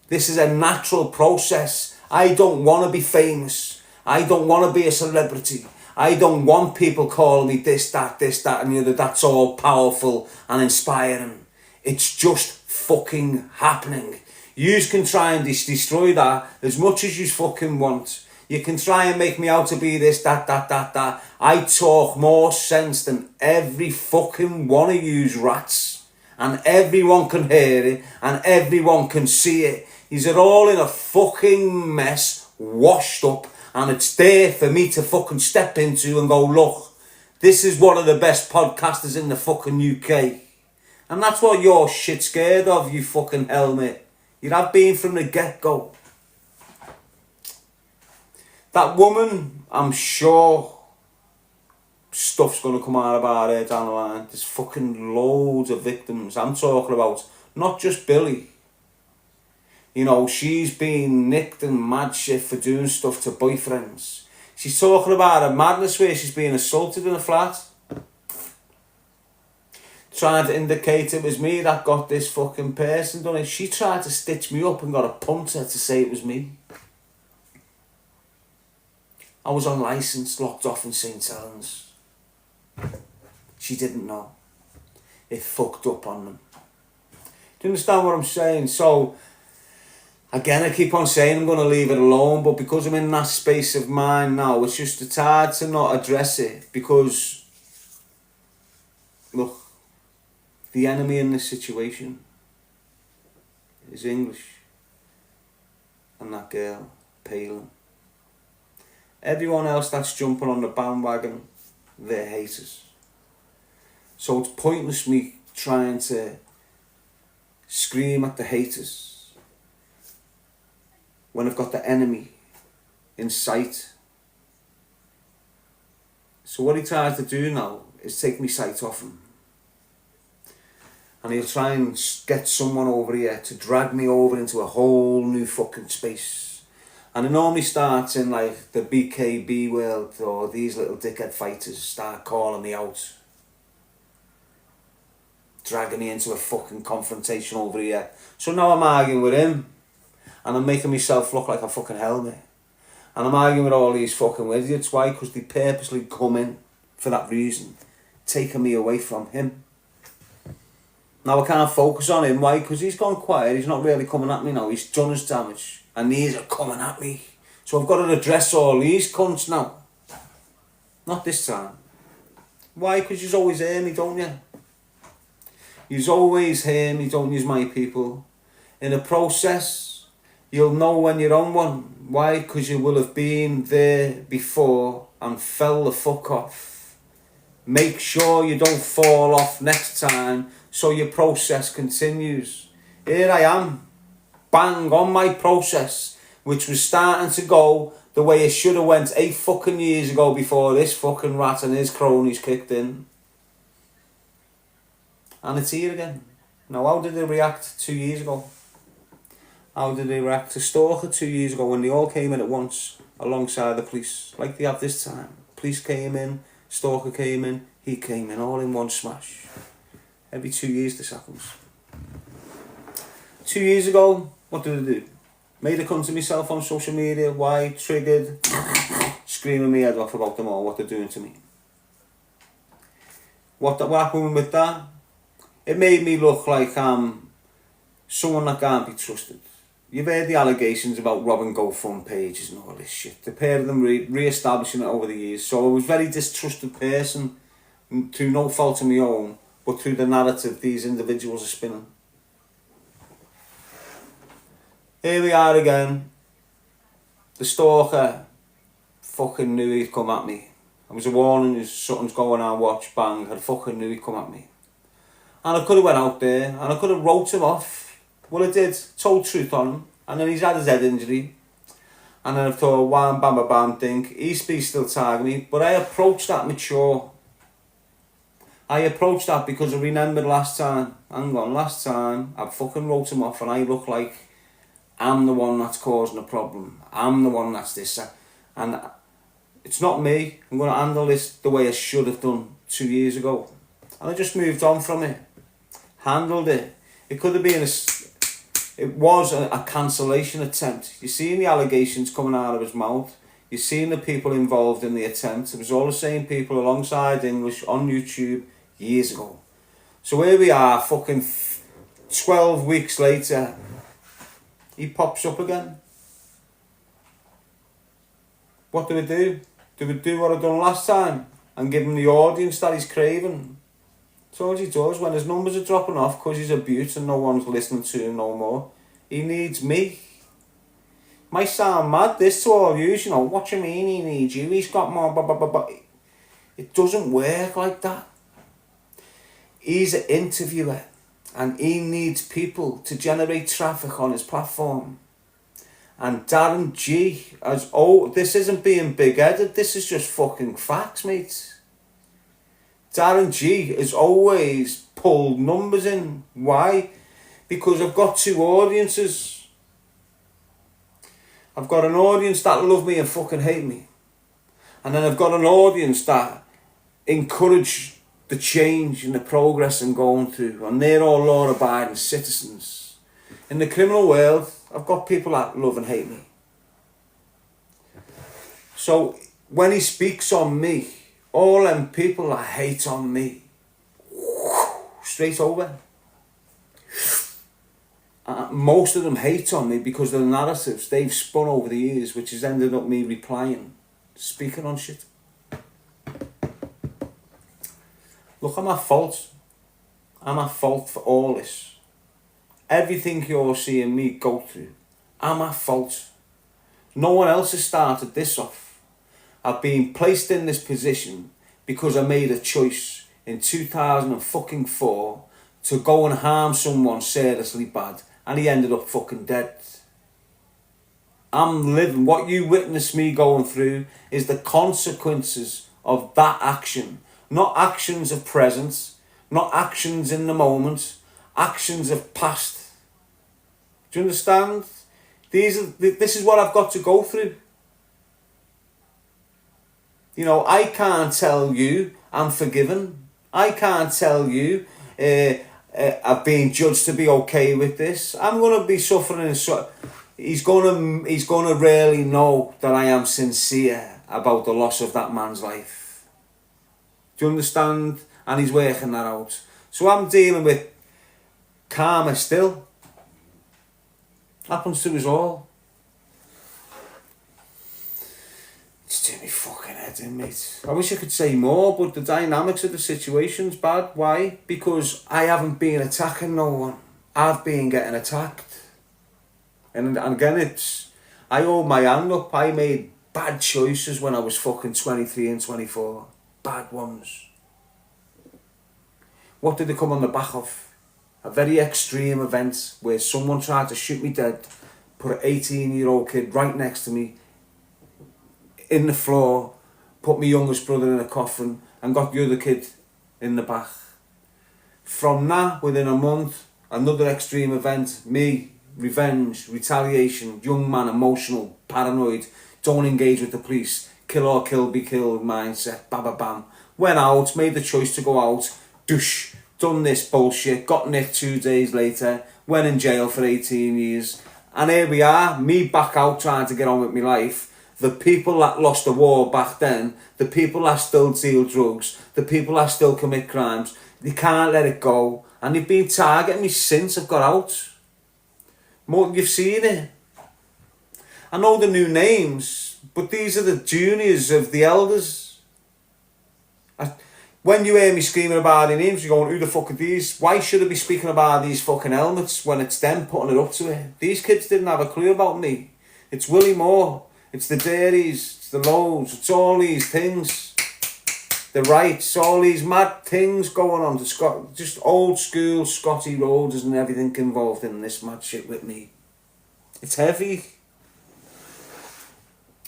This is a natural process. I don't want to be famous. I don't want to be a celebrity. I don't want people calling me this, that and the other. That's all powerful and inspiring. It's just fucking happening. You can try and destroy that as much as you fucking want. You can try and make me out to be this, that. I talk more sense than every fucking one of yous rats. And everyone can hear it. And everyone can see it. You're all in a fucking mess, washed up. And it's there for me to fucking step into and go, look, this is one of the best podcasters in the fucking UK. And that's what you're shit scared of, you fucking helmet. You have been from the get-go. That woman, I'm sure stuff's going to come out about her down the line. There's fucking loads of victims. I'm talking about not just Billy. You know, she's been nicked and mad shit for doing stuff to boyfriends. She's talking about a madness where she's being assaulted in a flat. Trying to indicate it was me that got this fucking person done it. She tried to stitch me up and got a punter to say it was me. I was on licence, locked off in St. Helens. She didn't know. It fucked up on them. Do you understand what I'm saying? So, again, I keep on saying I'm going to leave it alone, but because I'm in that space of mind now, it's hard to not address it, because, look, the enemy in this situation is English and that girl, Palin. Everyone else that's jumping on the bandwagon, they're haters. So it's pointless me trying to scream at the haters when I've got the enemy in sight. So what he tries to do now is take me sight off him. And he'll try and get someone over here to drag me over into a whole new fucking space. And it normally starts in like the BKB world, or these little dickhead fighters start calling me out. Dragging me into a fucking confrontation over here. So now I'm arguing with him. And I'm making myself look like a fucking helmet. And I'm arguing with all these fucking idiots. Why? Because they purposely come in for that reason. Taking me away from him. Now I can't focus on him. Why? Because he's gone quiet. He's not really coming at me now. He's done his damage. And these are coming at me. So I've got to address all these cunts now. Not this time. Why? Because you always hear me, don't you? You always hear me, don't you, my people? In a process, you'll know when you're on one. Why? Because you will have been there before and fell the fuck off. Make sure you don't fall off next time so your process continues. Here I am, bang on my process, which was starting to go the way it should have went 8 fucking years ago before this fucking rat and his cronies kicked in. And it's here again. Now, how did they react 2 years ago? How did they react to Stalker 2 years ago when they all came in at once alongside the police, like they have this time? Police came in, Stalker came in, he came in, all in one smash. Every 2 years this happens. 2 years ago, what did I do? Made a cunt of myself on social media. Why? Triggered. Screaming my head off about them all, what they're doing to me. What happened with that? It made me look like I'm someone that can't be trusted. You've heard the allegations about robbing GoFund pages and all this shit. The pair of them re-establishing it over the years. So I was a very distrusted person through no fault of my own, but through the narrative these individuals are spinning. Here we are again. The Stalker fucking knew he'd come at me. I was a warning, something's going on, watch, bang. I fucking knew he'd come at me. And I could have went out there and I could have wrote him off. Well, I did. Told truth on him. And then he's had his head injury. And then I've thought, wham, bam, bam, bam, think. He's still tagging me. But I approached that mature. I approached that because I remembered last time. Hang on, last time I fucking wrote him off and I look like I'm the one that's causing the problem. I'm the one that's this. And it's not me. I'm going to handle this the way I should have done 2 years ago. And I just moved on from it. Handled it. It could have been it was a cancellation attempt. You're seeing the allegations coming out of his mouth. You're seeing the people involved in the attempt. It was all the same people alongside English on YouTube years ago. So here we are, fucking 12 weeks later. He pops up again. What do we do? Do we do what I done last time and give him the audience that he's craving? So what he does when his numbers are dropping off because he's a beaut and no one's listening to him no more, he needs me. Might sound mad this to all you know, what you mean he needs you? He's got more blah blah blah blah. It doesn't work like that. He's an interviewer and he needs people to generate traffic on his platform. And Darren G, this isn't being big-headed, this is just fucking facts, mate. Darren G has always pulled numbers in. Why? Because I've got two audiences. I've got an audience that love me and fucking hate me. And then I've got an audience that encourage the change and the progress I'm going through. And they're all law-abiding citizens. In the criminal world, I've got people that love and hate me. So when he speaks on me, all them people that hate on me, straight over. Most of them hate on me because of the narratives they've spun over the years, which has ended up me replying, speaking on shit. Look, I'm at fault. I'm at fault for all this. Everything you're seeing me go through, I'm at fault. No one else has started this off. I've been placed in this position because I made a choice in 2004 to go and harm someone seriously bad, and he ended up fucking dead. I'm living. What you witness me going through is the consequences of that action. Not actions of present, not actions in the moment, actions of past. Do you understand? This is what I've got to go through. You know, I can't tell you I'm forgiven. I can't tell you I've been judged to be okay with this. I'm going to be suffering. He's going to really know that I am sincere about the loss of that man's life. Do you understand? And he's working that out. So I'm dealing with karma still. Happens to us all. It's doing me fucking head in, mate. I wish I could say more, but the dynamics of the situation's bad. Why? Because I haven't been attacking no one. I've been getting attacked. And again, I hold my hand up. I made bad choices when I was fucking 23 and 24. Bad ones. What did they come on the back of? A very extreme event where someone tried to shoot me dead, put an 18-year-old kid right next to me in the floor, put my youngest brother in a coffin and got the other kid in the back. From that, within a month, another extreme event, me, revenge, retaliation, young man, emotional, paranoid, don't engage with the police, kill or kill, be killed mindset, bam. Went out, made the choice to go out, douche. Done this bullshit, got nicked 2 days later, went in jail for 18 years. And here we are, me back out trying to get on with my life. The people that lost the war back then, the people that still deal drugs, the people that still commit crimes, they can't let it go. And they've been targeting me since I've got out. More, you've seen it. I know the new names, but these are the juniors of the elders. When you hear me screaming about their names, you're going, who the fuck are these? Why should I be speaking about these fucking helmets when it's them putting it up to it? These kids didn't have a clue about me. It's Willie Moore. It's the Dairies. It's the Lows. It's all these things. The rights. All these mad things going on. Just old school Scotty Rhodes and everything involved in this mad shit with me. It's heavy.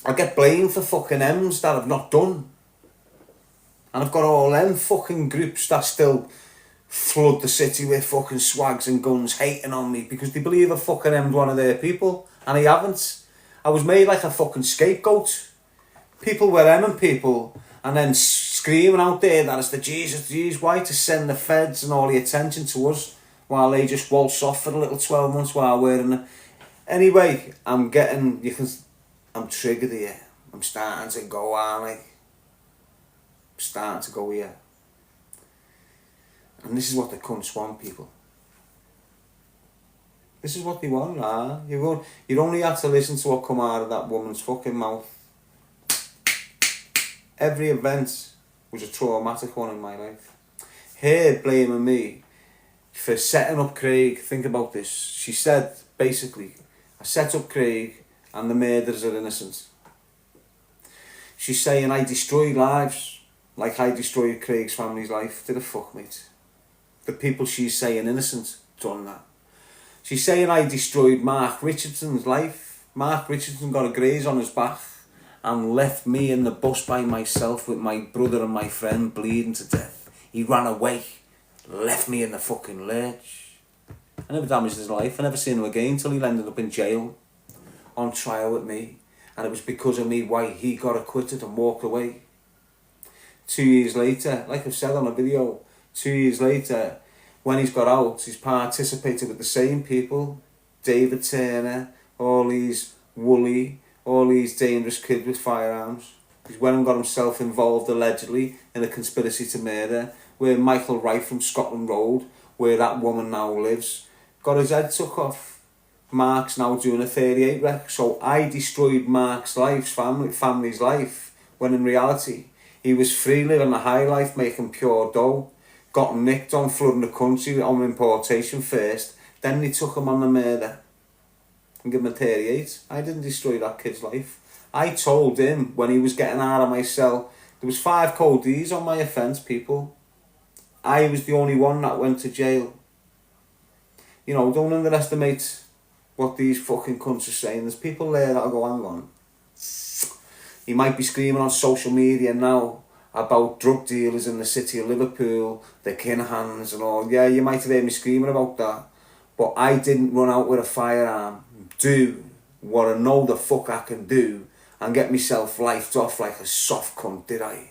I get blamed for fucking M's that I've not done. And I've got all them fucking groups that still flood the city with fucking swags and guns hating on me because they believe I fucking M'd one of their people. And I haven't. I was made like a fucking scapegoat. People were M'ing people and then screaming out there that it's the Jesus. Why? To send the feds and all the attention to us while they just waltz off for a little 12 months while we're in it. Anyway, I'm triggered here. I'm starting to go, aren't I? Starting to go here. And this is what the cunts want, people. This is what they want, nah. You only have to listen to what come out of that woman's fucking mouth. Every event was a traumatic one in my life. Her blaming me for setting up Craig. Think about this. She said, basically, I set up Craig and the murderers are innocent. She's saying I destroyed lives. Like I destroyed Craig's family's life. Did a fuck, mate. The people she's saying innocent done that. She's saying I destroyed Mark Richardson's life. Mark Richardson got a graze on his back and left me in the bus by myself with my brother and my friend bleeding to death. He ran away, left me in the fucking lurch. I never damaged his life. I never seen him again till he ended up in jail on trial with me. And it was because of me why he got acquitted and walked away. 2 years later, like I've said on a video, 2 years later, when he's got out, he's participated with the same people, David Turner, all these Wooly, all these dangerous kids with firearms. He's went and got himself involved, allegedly, in a conspiracy to murder, where Michael Wright from Scotland Road, where that woman now lives, got his head took off. Mark's now doing a 38 wreck, so I destroyed Mark's life, family's life, when in reality, he was free living a high life, making pure dough. Got nicked on flooding the country on importation first. Then they took him on the murder. And give him a 38. I didn't destroy that kid's life. I told him when he was getting out of my cell, there was 5 cold Ds on my offence, people. I was the only one that went to jail. You know, don't underestimate what these fucking cunts are saying. There's people there that'll go, hang on. He might be screaming on social media now about drug dealers in the city of Liverpool, the Kinahans and all. Yeah, you might have heard me screaming about that. But I didn't run out with a firearm, do what I know the fuck I can do, and get myself lifed off like a soft cunt, did I?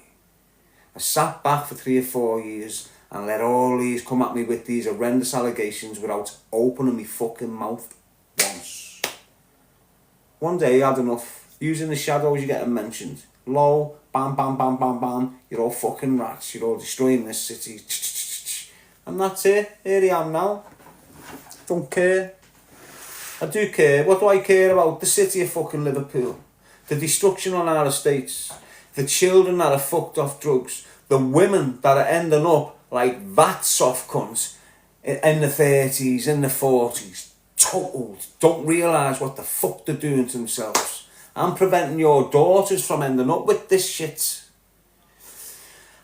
I sat back for 3 or 4 years and let all these come at me with these horrendous allegations without opening my fucking mouth once. One day I had enough. Using the shadows, you're getting mentioned. Low, bam, bam, bam, bam, bam. You're all fucking rats. You're all destroying this city. And that's it. Here I am now. Don't care. I do care. What do I care about? The city of fucking Liverpool. The destruction on our estates. The children that are fucked off drugs. The women that are ending up like that soft cunts in the 30s, in the 40s. Totaled. Don't realise what the fuck they're doing to themselves. I'm preventing your daughters from ending up with this shit.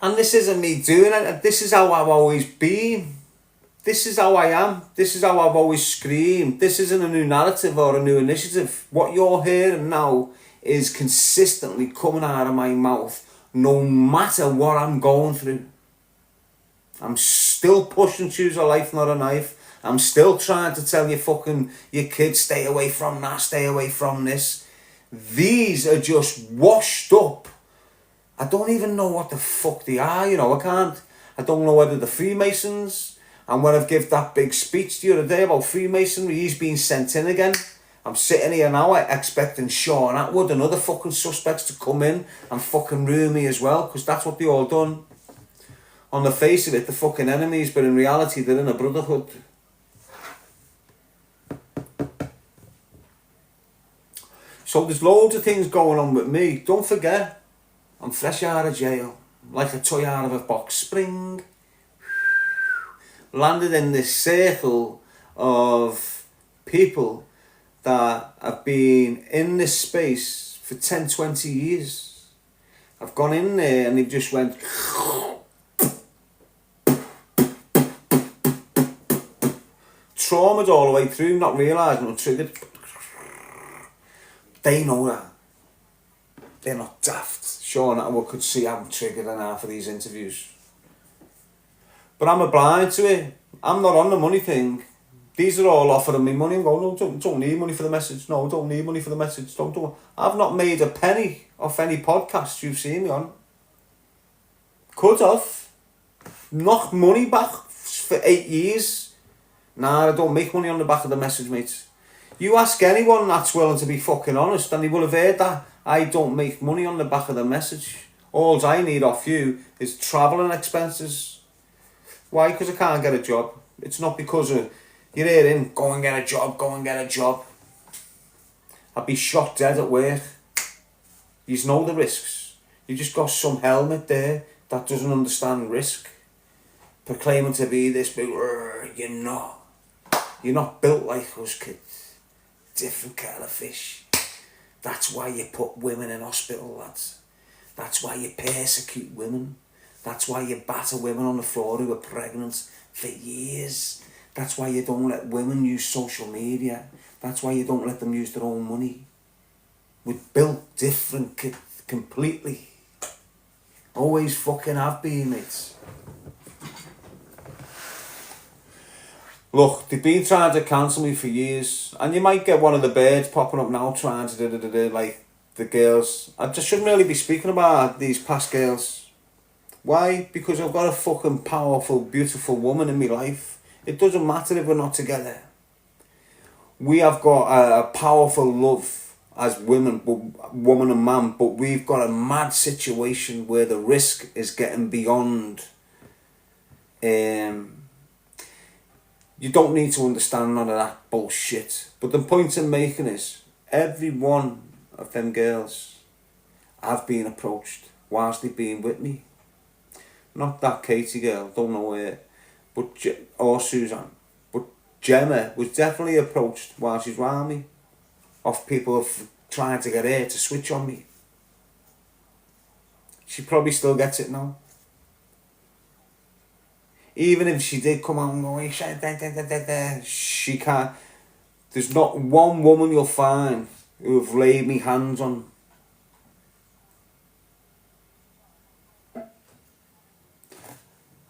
And this isn't me doing it. This is how I've always been. This is how I am. This is how I've always screamed. This isn't a new narrative or a new initiative. What you're hearing now is consistently coming out of my mouth no matter what I'm going through. I'm still pushing choose a life, not a knife. I'm still trying to tell your kids, stay away from that, stay away from this. These are just washed up. I don't even know what the fuck they are, I don't know whether they're Freemasons. And when I've given that big speech the other day about Freemasonry, he's been sent in again. I'm sitting here now expecting Sean Atwood and other fucking suspects to come in and fucking ruin me as well, because that's what they all done. On the face of it, they're fucking enemies, but in reality, they're in a brotherhood. So there's loads of things going on with me. Don't forget, I'm fresh out of jail, like a toy out of a box spring. Landed in this circle of people that have been in this space for 10, 20 years. I've gone in there and they've just went traumatized all the way through, not realising I'm triggered. They know that. They're not daft. Sean Atwood could see I'm triggered in half of these interviews. But I'm blind to it. I'm not on the money thing. These are all offering me money. I'm going, no, don't need money for the message. No, don't need money for the message. Don't. I've not made a penny off any podcast you've seen me on. Could have. Knocked money back for 8 years. Nah, I don't make money on the back of the message, mate. You ask anyone that's willing to be fucking honest, and they will have heard that. I don't make money on the back of the message. All I need off you is travelling expenses. Why? Because I can't get a job. It's not because of you're hearing, go and get a job, go and get a job. I'd be shot dead at work. You know the risks. You just got some helmet there that doesn't understand risk. Proclaiming to be this big, you're not. You're not built like us, kids. Different kettle of fish. That's why you put women in hospital, lads. That's why you persecute women. That's why you batter women on the floor who are pregnant for years. That's why you don't let women use social media. That's why you don't let them use their own money. We're built different, completely. Always fucking have been, mates. Look, they've been trying to cancel me for years, and you might get one of the birds popping up now trying to do like the girls. I just shouldn't really be speaking about these past girls. Why? Because I've got a fucking powerful, beautiful woman in my life. It doesn't matter if we're not together. We have got a powerful love as women, woman and man, but we've got a mad situation where the risk is getting beyond. You don't need to understand none of that bullshit. But the point I'm making is, every one of them girls have been approached whilst they've been with me. Not that Katie girl, don't know her, or Suzanne. But Gemma was definitely approached while she's around me. Of people trying to get her to switch on me. She probably still gets it now. Even if she did come out and go, she can't. There's not one woman you'll find who have laid me hands on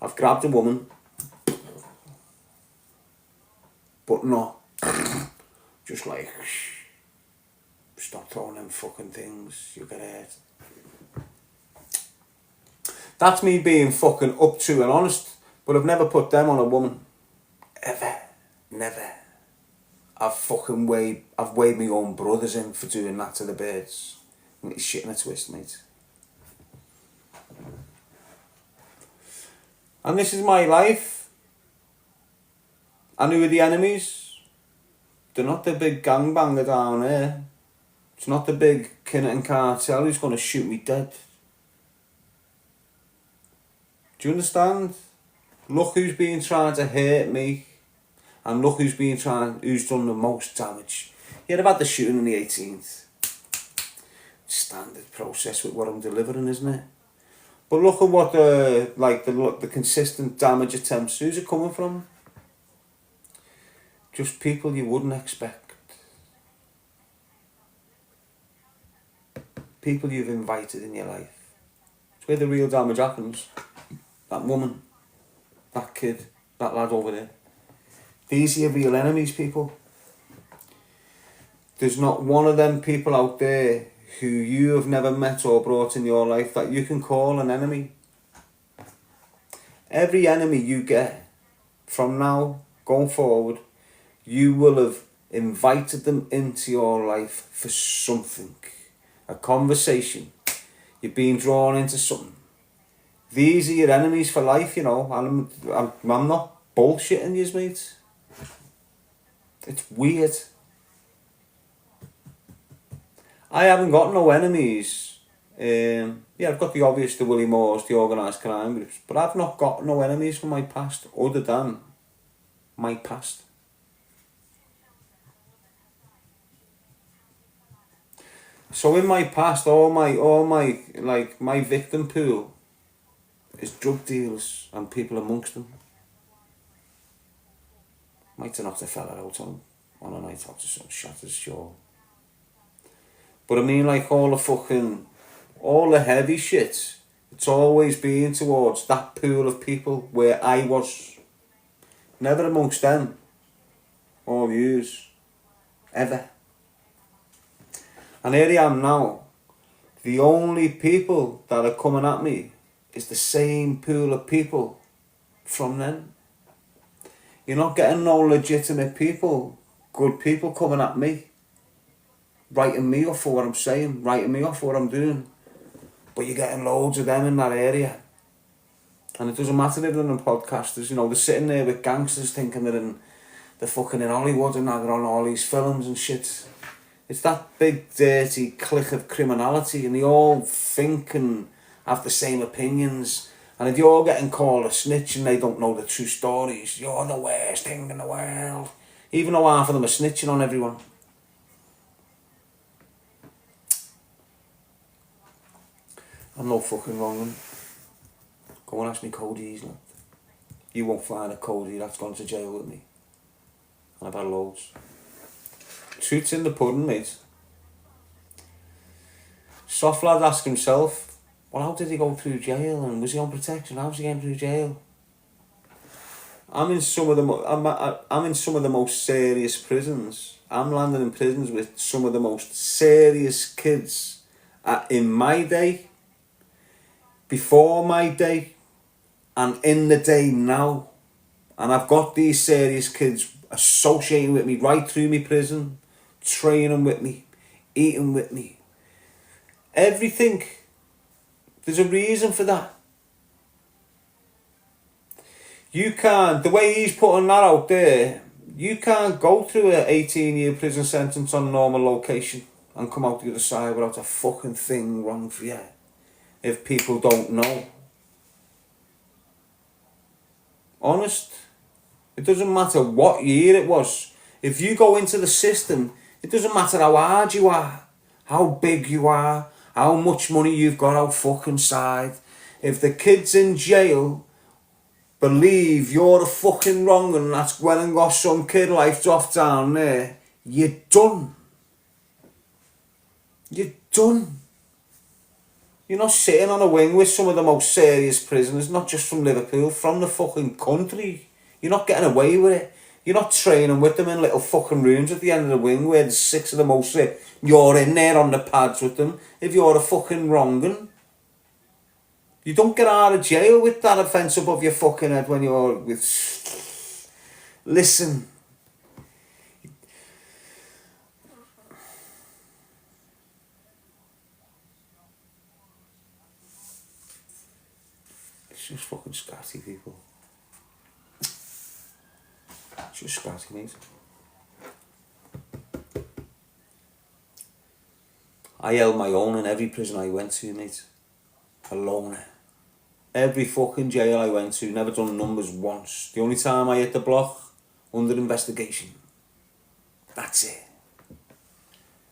I've grabbed a woman, but not just like, stop throwing them fucking things, you get hurt. That's me being fucking up to and honest, but I've never put them on a woman. Ever. Never. I've weighed my own brothers in for doing that to the birds. It's shit in a twist, mate. And this is my life. And who are the enemies? They're not the big gangbanger down there. It's not the big Kinnerton cartel who's going to shoot me dead. Do you understand? Look who's been trying to hurt me. And look who's done the most damage. Yeah, I've had the shooting on the 18th. Standard process with what I'm delivering, isn't it? But look at what the consistent damage attempts. Who's it coming from? Just people you wouldn't expect. People you've invited in your life. It's where the real damage happens. That woman, that kid, that lad over there. These are your real enemies, people. There's not one of them people out there who you have never met or brought in your life that you can call an enemy. Every enemy you get from now going forward, you will have invited them into your life for something. A conversation. You're being drawn into something. These are your enemies for life, you know. And I'm not bullshitting you, mate. It's weird. I haven't got no enemies. Yeah, I've got the obvious, the Willie Moores, the organised crime groups, but I've not got no enemies from my past other than my past. So in my past, all my victim pool is drug dealers and people amongst them. Might have knocked a fella out on a night out to some shatters, sure. But I mean, like all the heavy shit, it's always been towards that pool of people where I was. Never amongst them. Or yous. Ever. And here I am now. The only people that are coming at me is the same pool of people from then. You're not getting no legitimate people, good people coming at me, writing me off for what I'm saying, writing me off for what I'm doing. But you're getting loads of them in that area. And it doesn't matter if they're in podcasters, you know, they're sitting there with gangsters thinking they're fucking in Hollywood and now they're on all these films and shit. It's that big dirty clique of criminality and they all think and have the same opinions. And if you're getting called a snitch and they don't know the true stories, you're the worst thing in the world. Even though half of them are snitching on everyone. I'm no fucking wrong one. Go and ask me Cody's, lad. You won't find a Cody that's gone to jail with me. And I've had loads. Truth's in the pudding, mate. Soft lad asked himself, well, how did he go through jail and was he on protection? How's he getting through jail? I'm in some of the most serious prisons. I'm landing in prisons with some of the most serious kids in my day, before my day, and in the day now. And I've got these serious kids associating with me right through my prison, training with me, eating with me. Everything. There's a reason for that. You can't, the way he's putting that out there, you can't go through an 18-year prison sentence on normal location and come out the other side without a fucking thing wrong for you. If people don't know. Honest. It doesn't matter what year it was. If you go into the system, it doesn't matter how hard you are, how big you are, how much money you've got out fucking side. If the kids in jail believe you're a fucking wrong and that's Gwen and got some kid life's off down there, you're done. You're done. You're not sitting on a wing with some of the most serious prisoners, not just from Liverpool, from the fucking country. You're not getting away with it. You're not training with them in little fucking rooms at the end of the wing where there's 6 of the most sick. You're in there on the pads with them if you're a fucking wrong'un. You don't get out of jail with that offence above your fucking head when you're with... Listen. It's just fucking scatty, people. It's just scatty, mate. I held my own in every prison I went to, mate. Alone. Every fucking jail I went to, never done numbers once. The only time I hit the block, under investigation. That's it.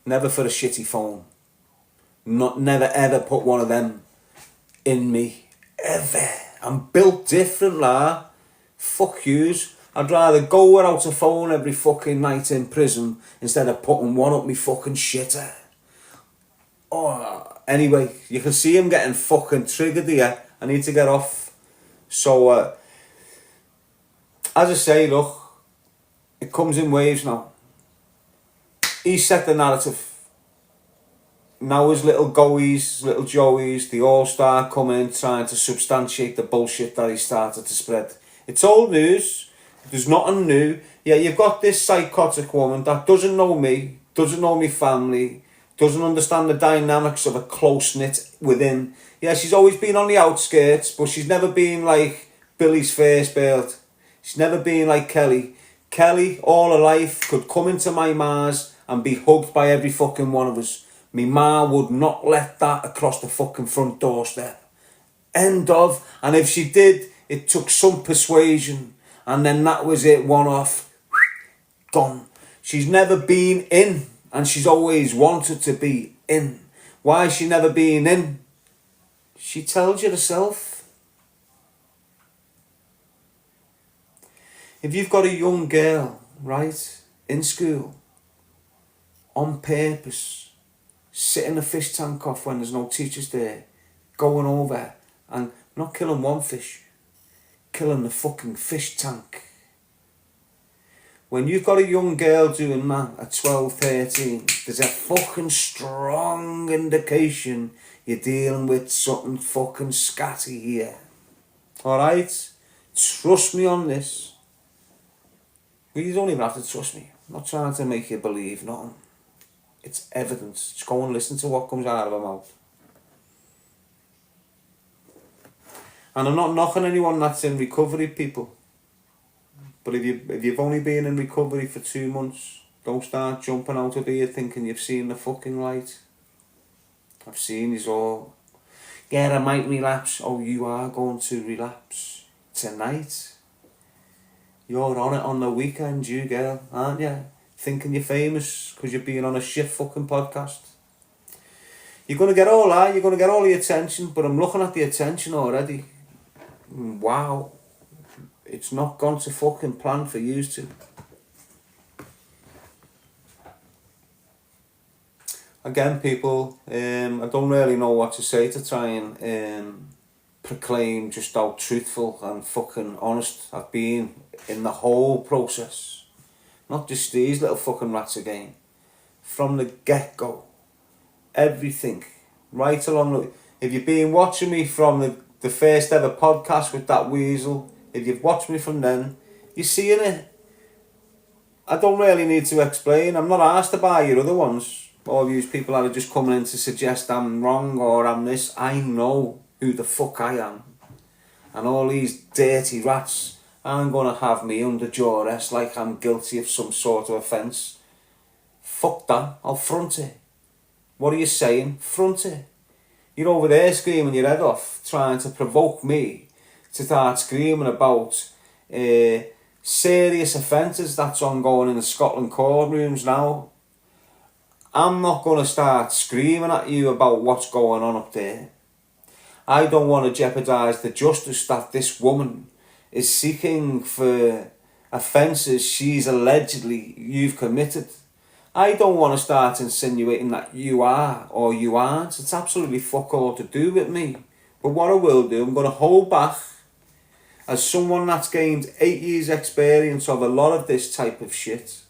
Never for a shitty phone. Never ever put one of them in me. Ever. I'm built different, lah. Fuck yous. I'd rather go without a phone every fucking night in prison instead of putting one up me fucking shitter. Oh, anyway, you can see him getting fucking triggered here. I need to get off. So, as I say, look, it comes in waves now. He set the narrative. Now his little goeies, little joeys, they all start coming trying to substantiate the bullshit that he started to spread. It's old news. There's nothing new. Yeah, you've got this psychotic woman that doesn't know me, doesn't know me family, doesn't understand the dynamics of a close-knit within. Yeah, she's always been on the outskirts, but she's never been like Billy's first build. She's never been like Kelly. Kelly, all her life, could come into my ma's and be hugged by every fucking one of us. Me ma would not let that across the fucking front doorstep. End of. And if she did, it took some persuasion. And then that was it, one off. Gone. She's never been in. And she's always wanted to be in. Why has she never been in? She tells you herself. If you've got a young girl, right, in school, on purpose, sitting a fish tank off when there's no teachers there, going over and not killing one fish, killing the fucking fish tank. When you've got a young girl doing that at 12, 13, there's a fucking strong indication you're dealing with something fucking scatty here. Alright? Trust me on this. Well, you don't even have to trust me. I'm not trying to make you believe nothing. It's evidence. Just go and listen to what comes out of her mouth. And I'm not knocking anyone that's in recovery, people. But if you've only been in recovery for 2 months, don't start jumping out of here thinking you've seen the fucking light. I've seen you all. Yeah, I might relapse. Oh, you are going to relapse tonight. You're on it on the weekend, you girl, aren't you? Thinking you're famous because you're being on a shit fucking podcast. You're going to get all that, you're going to get all the attention, but I'm looking at the attention already. Wow. It's not gone to fucking plan for you to. Again, people, I don't really know what to say to try and proclaim just how truthful and fucking honest I've been in the whole process. Not just these little fucking rats again. From the get-go. Everything. Right along the... If you've been watching me from the first ever podcast with that weasel, if you've watched me from then, you're seeing it. I don't really need to explain. I'm not asked to buy your other ones. All these people that are just coming in to suggest I'm wrong or I'm this. I know who the fuck I am. And all these dirty rats aren't going to have me under duress like I'm guilty of some sort of offence. Fuck that. I'll front it. What are you saying? Front it. You're over there screaming your head off, trying to provoke me to start screaming about serious offences that's ongoing in the Scotland courtrooms now. I'm not going to start screaming at you about what's going on up there. I don't want to jeopardise the justice that this woman is seeking for offences you've committed. I don't want to start insinuating that you are or you aren't. It's absolutely fuck all to do with me. But what I will do, I'm going to hold back as someone that's gained 8 years experience of a lot of this type of shit.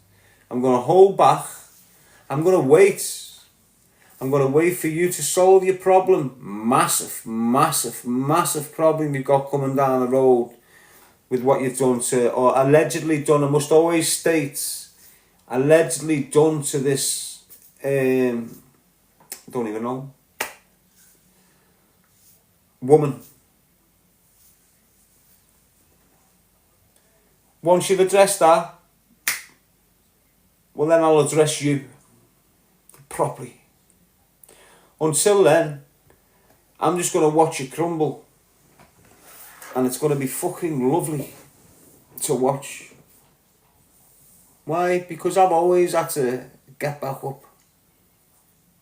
I'm going to hold back. I'm going to wait. I'm going to wait for you to solve your problem. Massive, massive, massive problem you've got coming down the road with what you've done to, or allegedly done, I must always state, allegedly done to this, I don't even know, woman. Once you've addressed that, well then I'll address you properly. Until then, I'm just going to watch you crumble. And it's going to be fucking lovely to watch. Why? Because I've always had to get back up.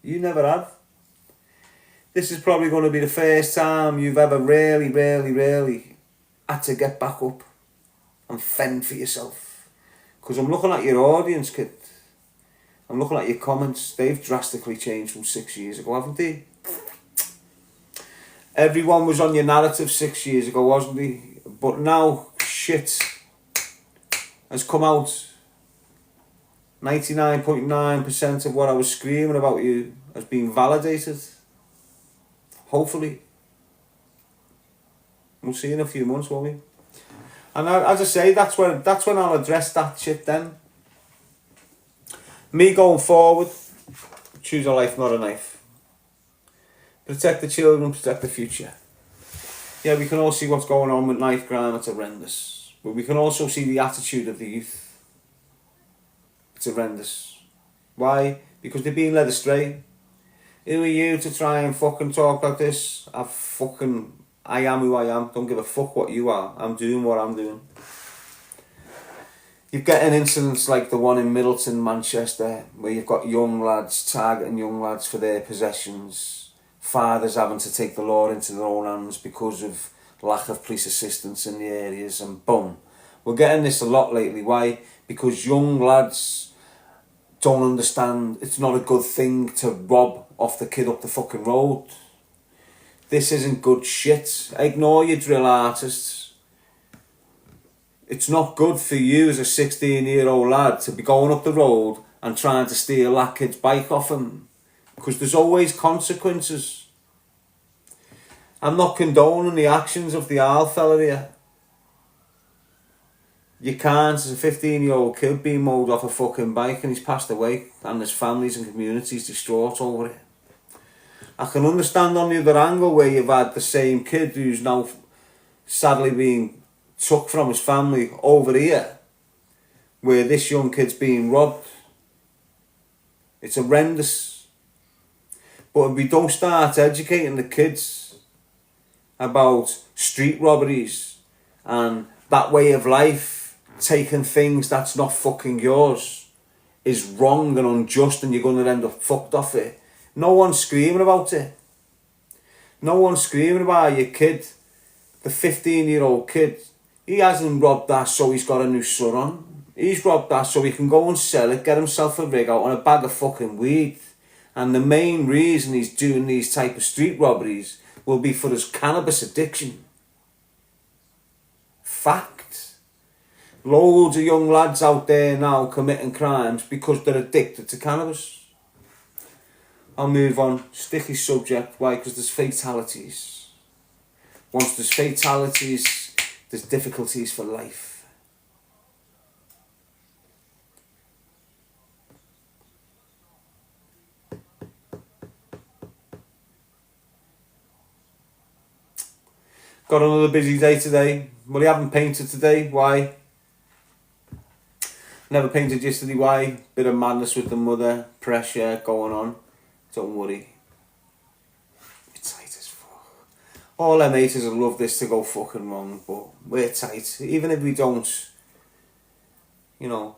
You never have. This is probably going to be the first time you've ever really had to get back up and fend for yourself. Because I'm looking at your audience, kid. I'm looking at your comments. They've drastically changed from 6 years ago, haven't they? Everyone was on your narrative 6 years ago, wasn't he? But now, shit has come out. 99.9% of what I was screaming about you has been validated. Hopefully. We'll see in a few months, won't we? And as I say, that's when I'll address that shit then. Me going forward, choose a life, not a knife. Protect the children, protect the future. Yeah, we can all see what's going on with knife crime, it's horrendous. But we can also see the attitude of the youth. It's horrendous. Why? Because they're being led astray. Who are you to try and fucking talk like this? I am who I am. Don't give a fuck what you are. I'm doing what I'm doing. You've got incidents like the one in Middleton, Manchester, where you've got young lads targeting young lads for their possessions. Fathers having to take the law into their own hands because of lack of police assistance in the areas, and boom. We're getting this a lot lately. Why? Because young lads don't understand it's not a good thing to rob off the kid up the fucking road. This isn't good shit. Ignore your drill artists. It's not good for you as a 16-year-old lad to be going up the road and trying to steal that kid's bike off him. Because there's always consequences. I'm not condoning the actions of the Arl fella here. You can't, as a 15-year-old kid, being mowed off a fucking bike and he's passed away and there's families and communities distraught over it. I can understand on the other angle where you've had the same kid who's now sadly being took from his family over here, where this young kid's being robbed. It's horrendous. But if we don't start educating the kids about street robberies and that way of life, taking things that's not fucking yours, is wrong and unjust and you're going to end up fucked off it. No one's screaming about it. No one's screaming about your kid, the 15-year-old kid. He hasn't robbed that so he's got a new son on. He's robbed that so he can go and sell it, get himself a rig out on a bag of fucking weed. And the main reason he's doing these type of street robberies will be for his cannabis addiction. Fact. Loads of young lads out there now committing crimes because they're addicted to cannabis. I'll move on. Sticky subject. Why? Because there's fatalities. Once there's fatalities, there's difficulties for life. Got another busy day today. Well, you haven't painted today. Why? Never painted yesterday. Why? Bit of madness with the mother. Pressure going on. Don't worry. It's tight as fuck. All them haters will love this to go fucking wrong, but we're tight. Even if we don't, you know.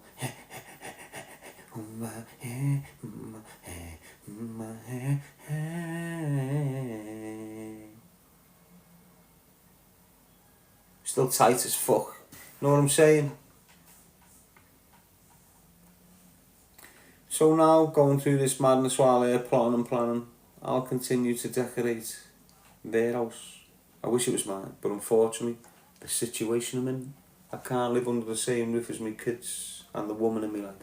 Still tight as fuck. Know what I'm saying? So now, going through this madness while they're plotting and planning, I'll continue to decorate their house. I wish it was mine, but unfortunately, the situation I'm in, I can't live under the same roof as my kids and the woman in my life.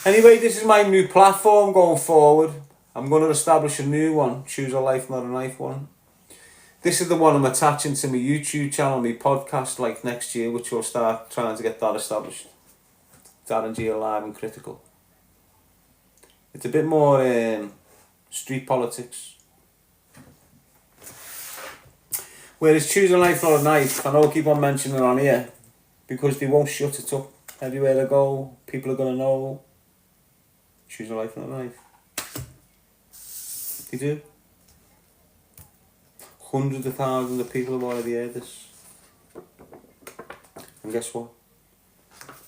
Anyway, this is my new platform going forward. I'm going to establish a new one, Choose a Life Not a Knife one. This is the one I'm attaching to my YouTube channel, my podcast, like next year, which will start trying to get that established. Darren G Alive and Critical. It's a bit more street politics. Whereas Choose a Life Not a Knife, I know I keep on mentioning it on here, because they won't shut it up. Everywhere I go, people are going to know. Choose a life, not a knife. They do. Hundreds of thousands of people have already heard this. And guess what?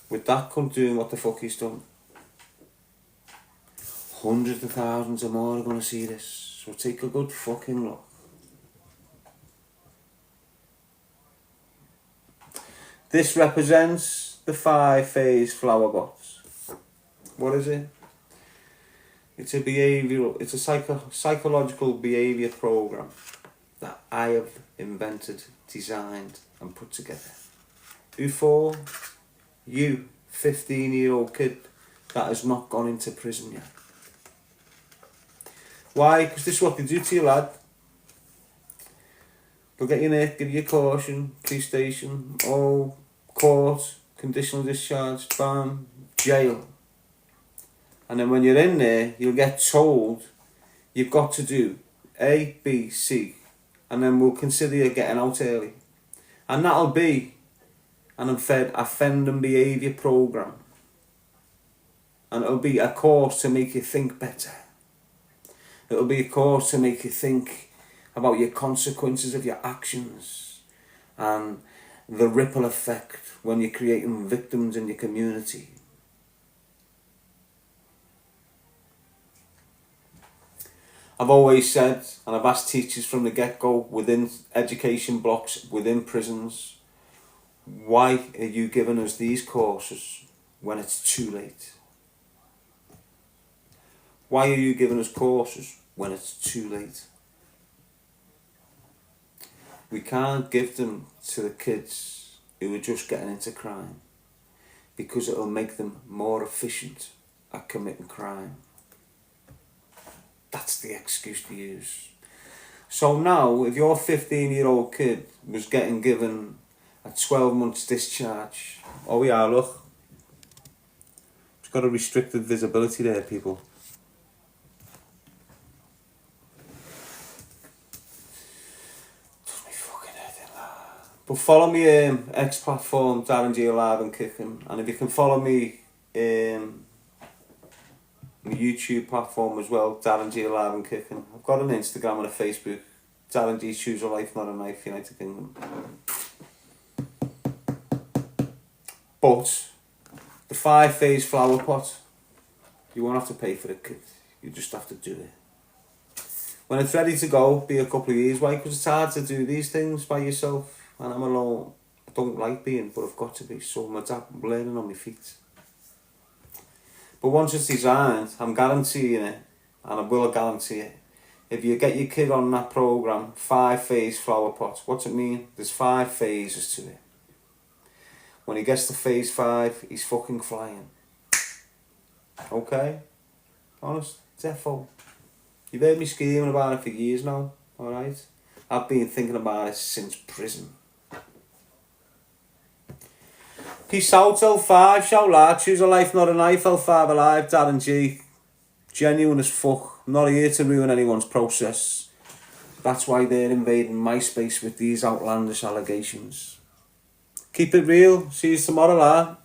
With that cunt doing what the fuck he's done, hundreds of thousands of more are going to see this. So take a good fucking look. This represents the 5-phase flower bots. What is it? It's a psychological behaviour program that I have invented, designed and put together. Who for? You, 15-year-old kid that has not gone into prison yet. Why? Because this is what they do to you, lad. They'll get your neck, give you a caution, police station, court, conditional discharge, bam, jail. And then when you're in there, you'll get told you've got to do A, B, C, and then we'll consider you getting out early. And that'll be an offend behaviour program. And it'll be a course to make you think better. It'll be a course to make you think about your consequences of your actions and the ripple effect when you're creating victims in your community. I've always said, and I've asked teachers from the get-go, within education blocks, within prisons, why are you giving us these courses when it's too late? Why are you giving us courses when it's too late? We can't give them to the kids who are just getting into crime because it'll make them more efficient at committing crime. That's the excuse to use. So now, if your 15-year-old kid was getting given a 12 months discharge, oh yeah, look, it's got a restricted visibility there, people. Does me fucking head in that. But follow me X platform, Darren G Alive and Kicking, and if you can follow me my YouTube platform as well, Darren G Alive and Kicking. I've got an Instagram and a Facebook, Darren G Choose a Life Not a Knife, United Kingdom. But the 5-phase flower pot, you won't have to pay for it, kid. You just have to do it. When it's ready to go, be a couple of years. Why? Because it's hard to do these things by yourself, and I'm alone. I don't like being, but I've got to be. So I'm learning on my feet. But once it's designed, I'm guaranteeing it, and I will guarantee it. If you get your kid on that program, 5-phase flower pot, what's it mean? There's 5 phases to it. When he gets to phase 5, he's fucking flying. Okay? Honest, defo. You've heard me screaming about it for years now, alright? I've been thinking about it since prison. Peace out, L5, shout lad, choose a life, not a knife, L5 alive, Darren G. Genuine as fuck, I'm not here to ruin anyone's process. That's why they're invading my space with these outlandish allegations. Keep it real, see you tomorrow lad.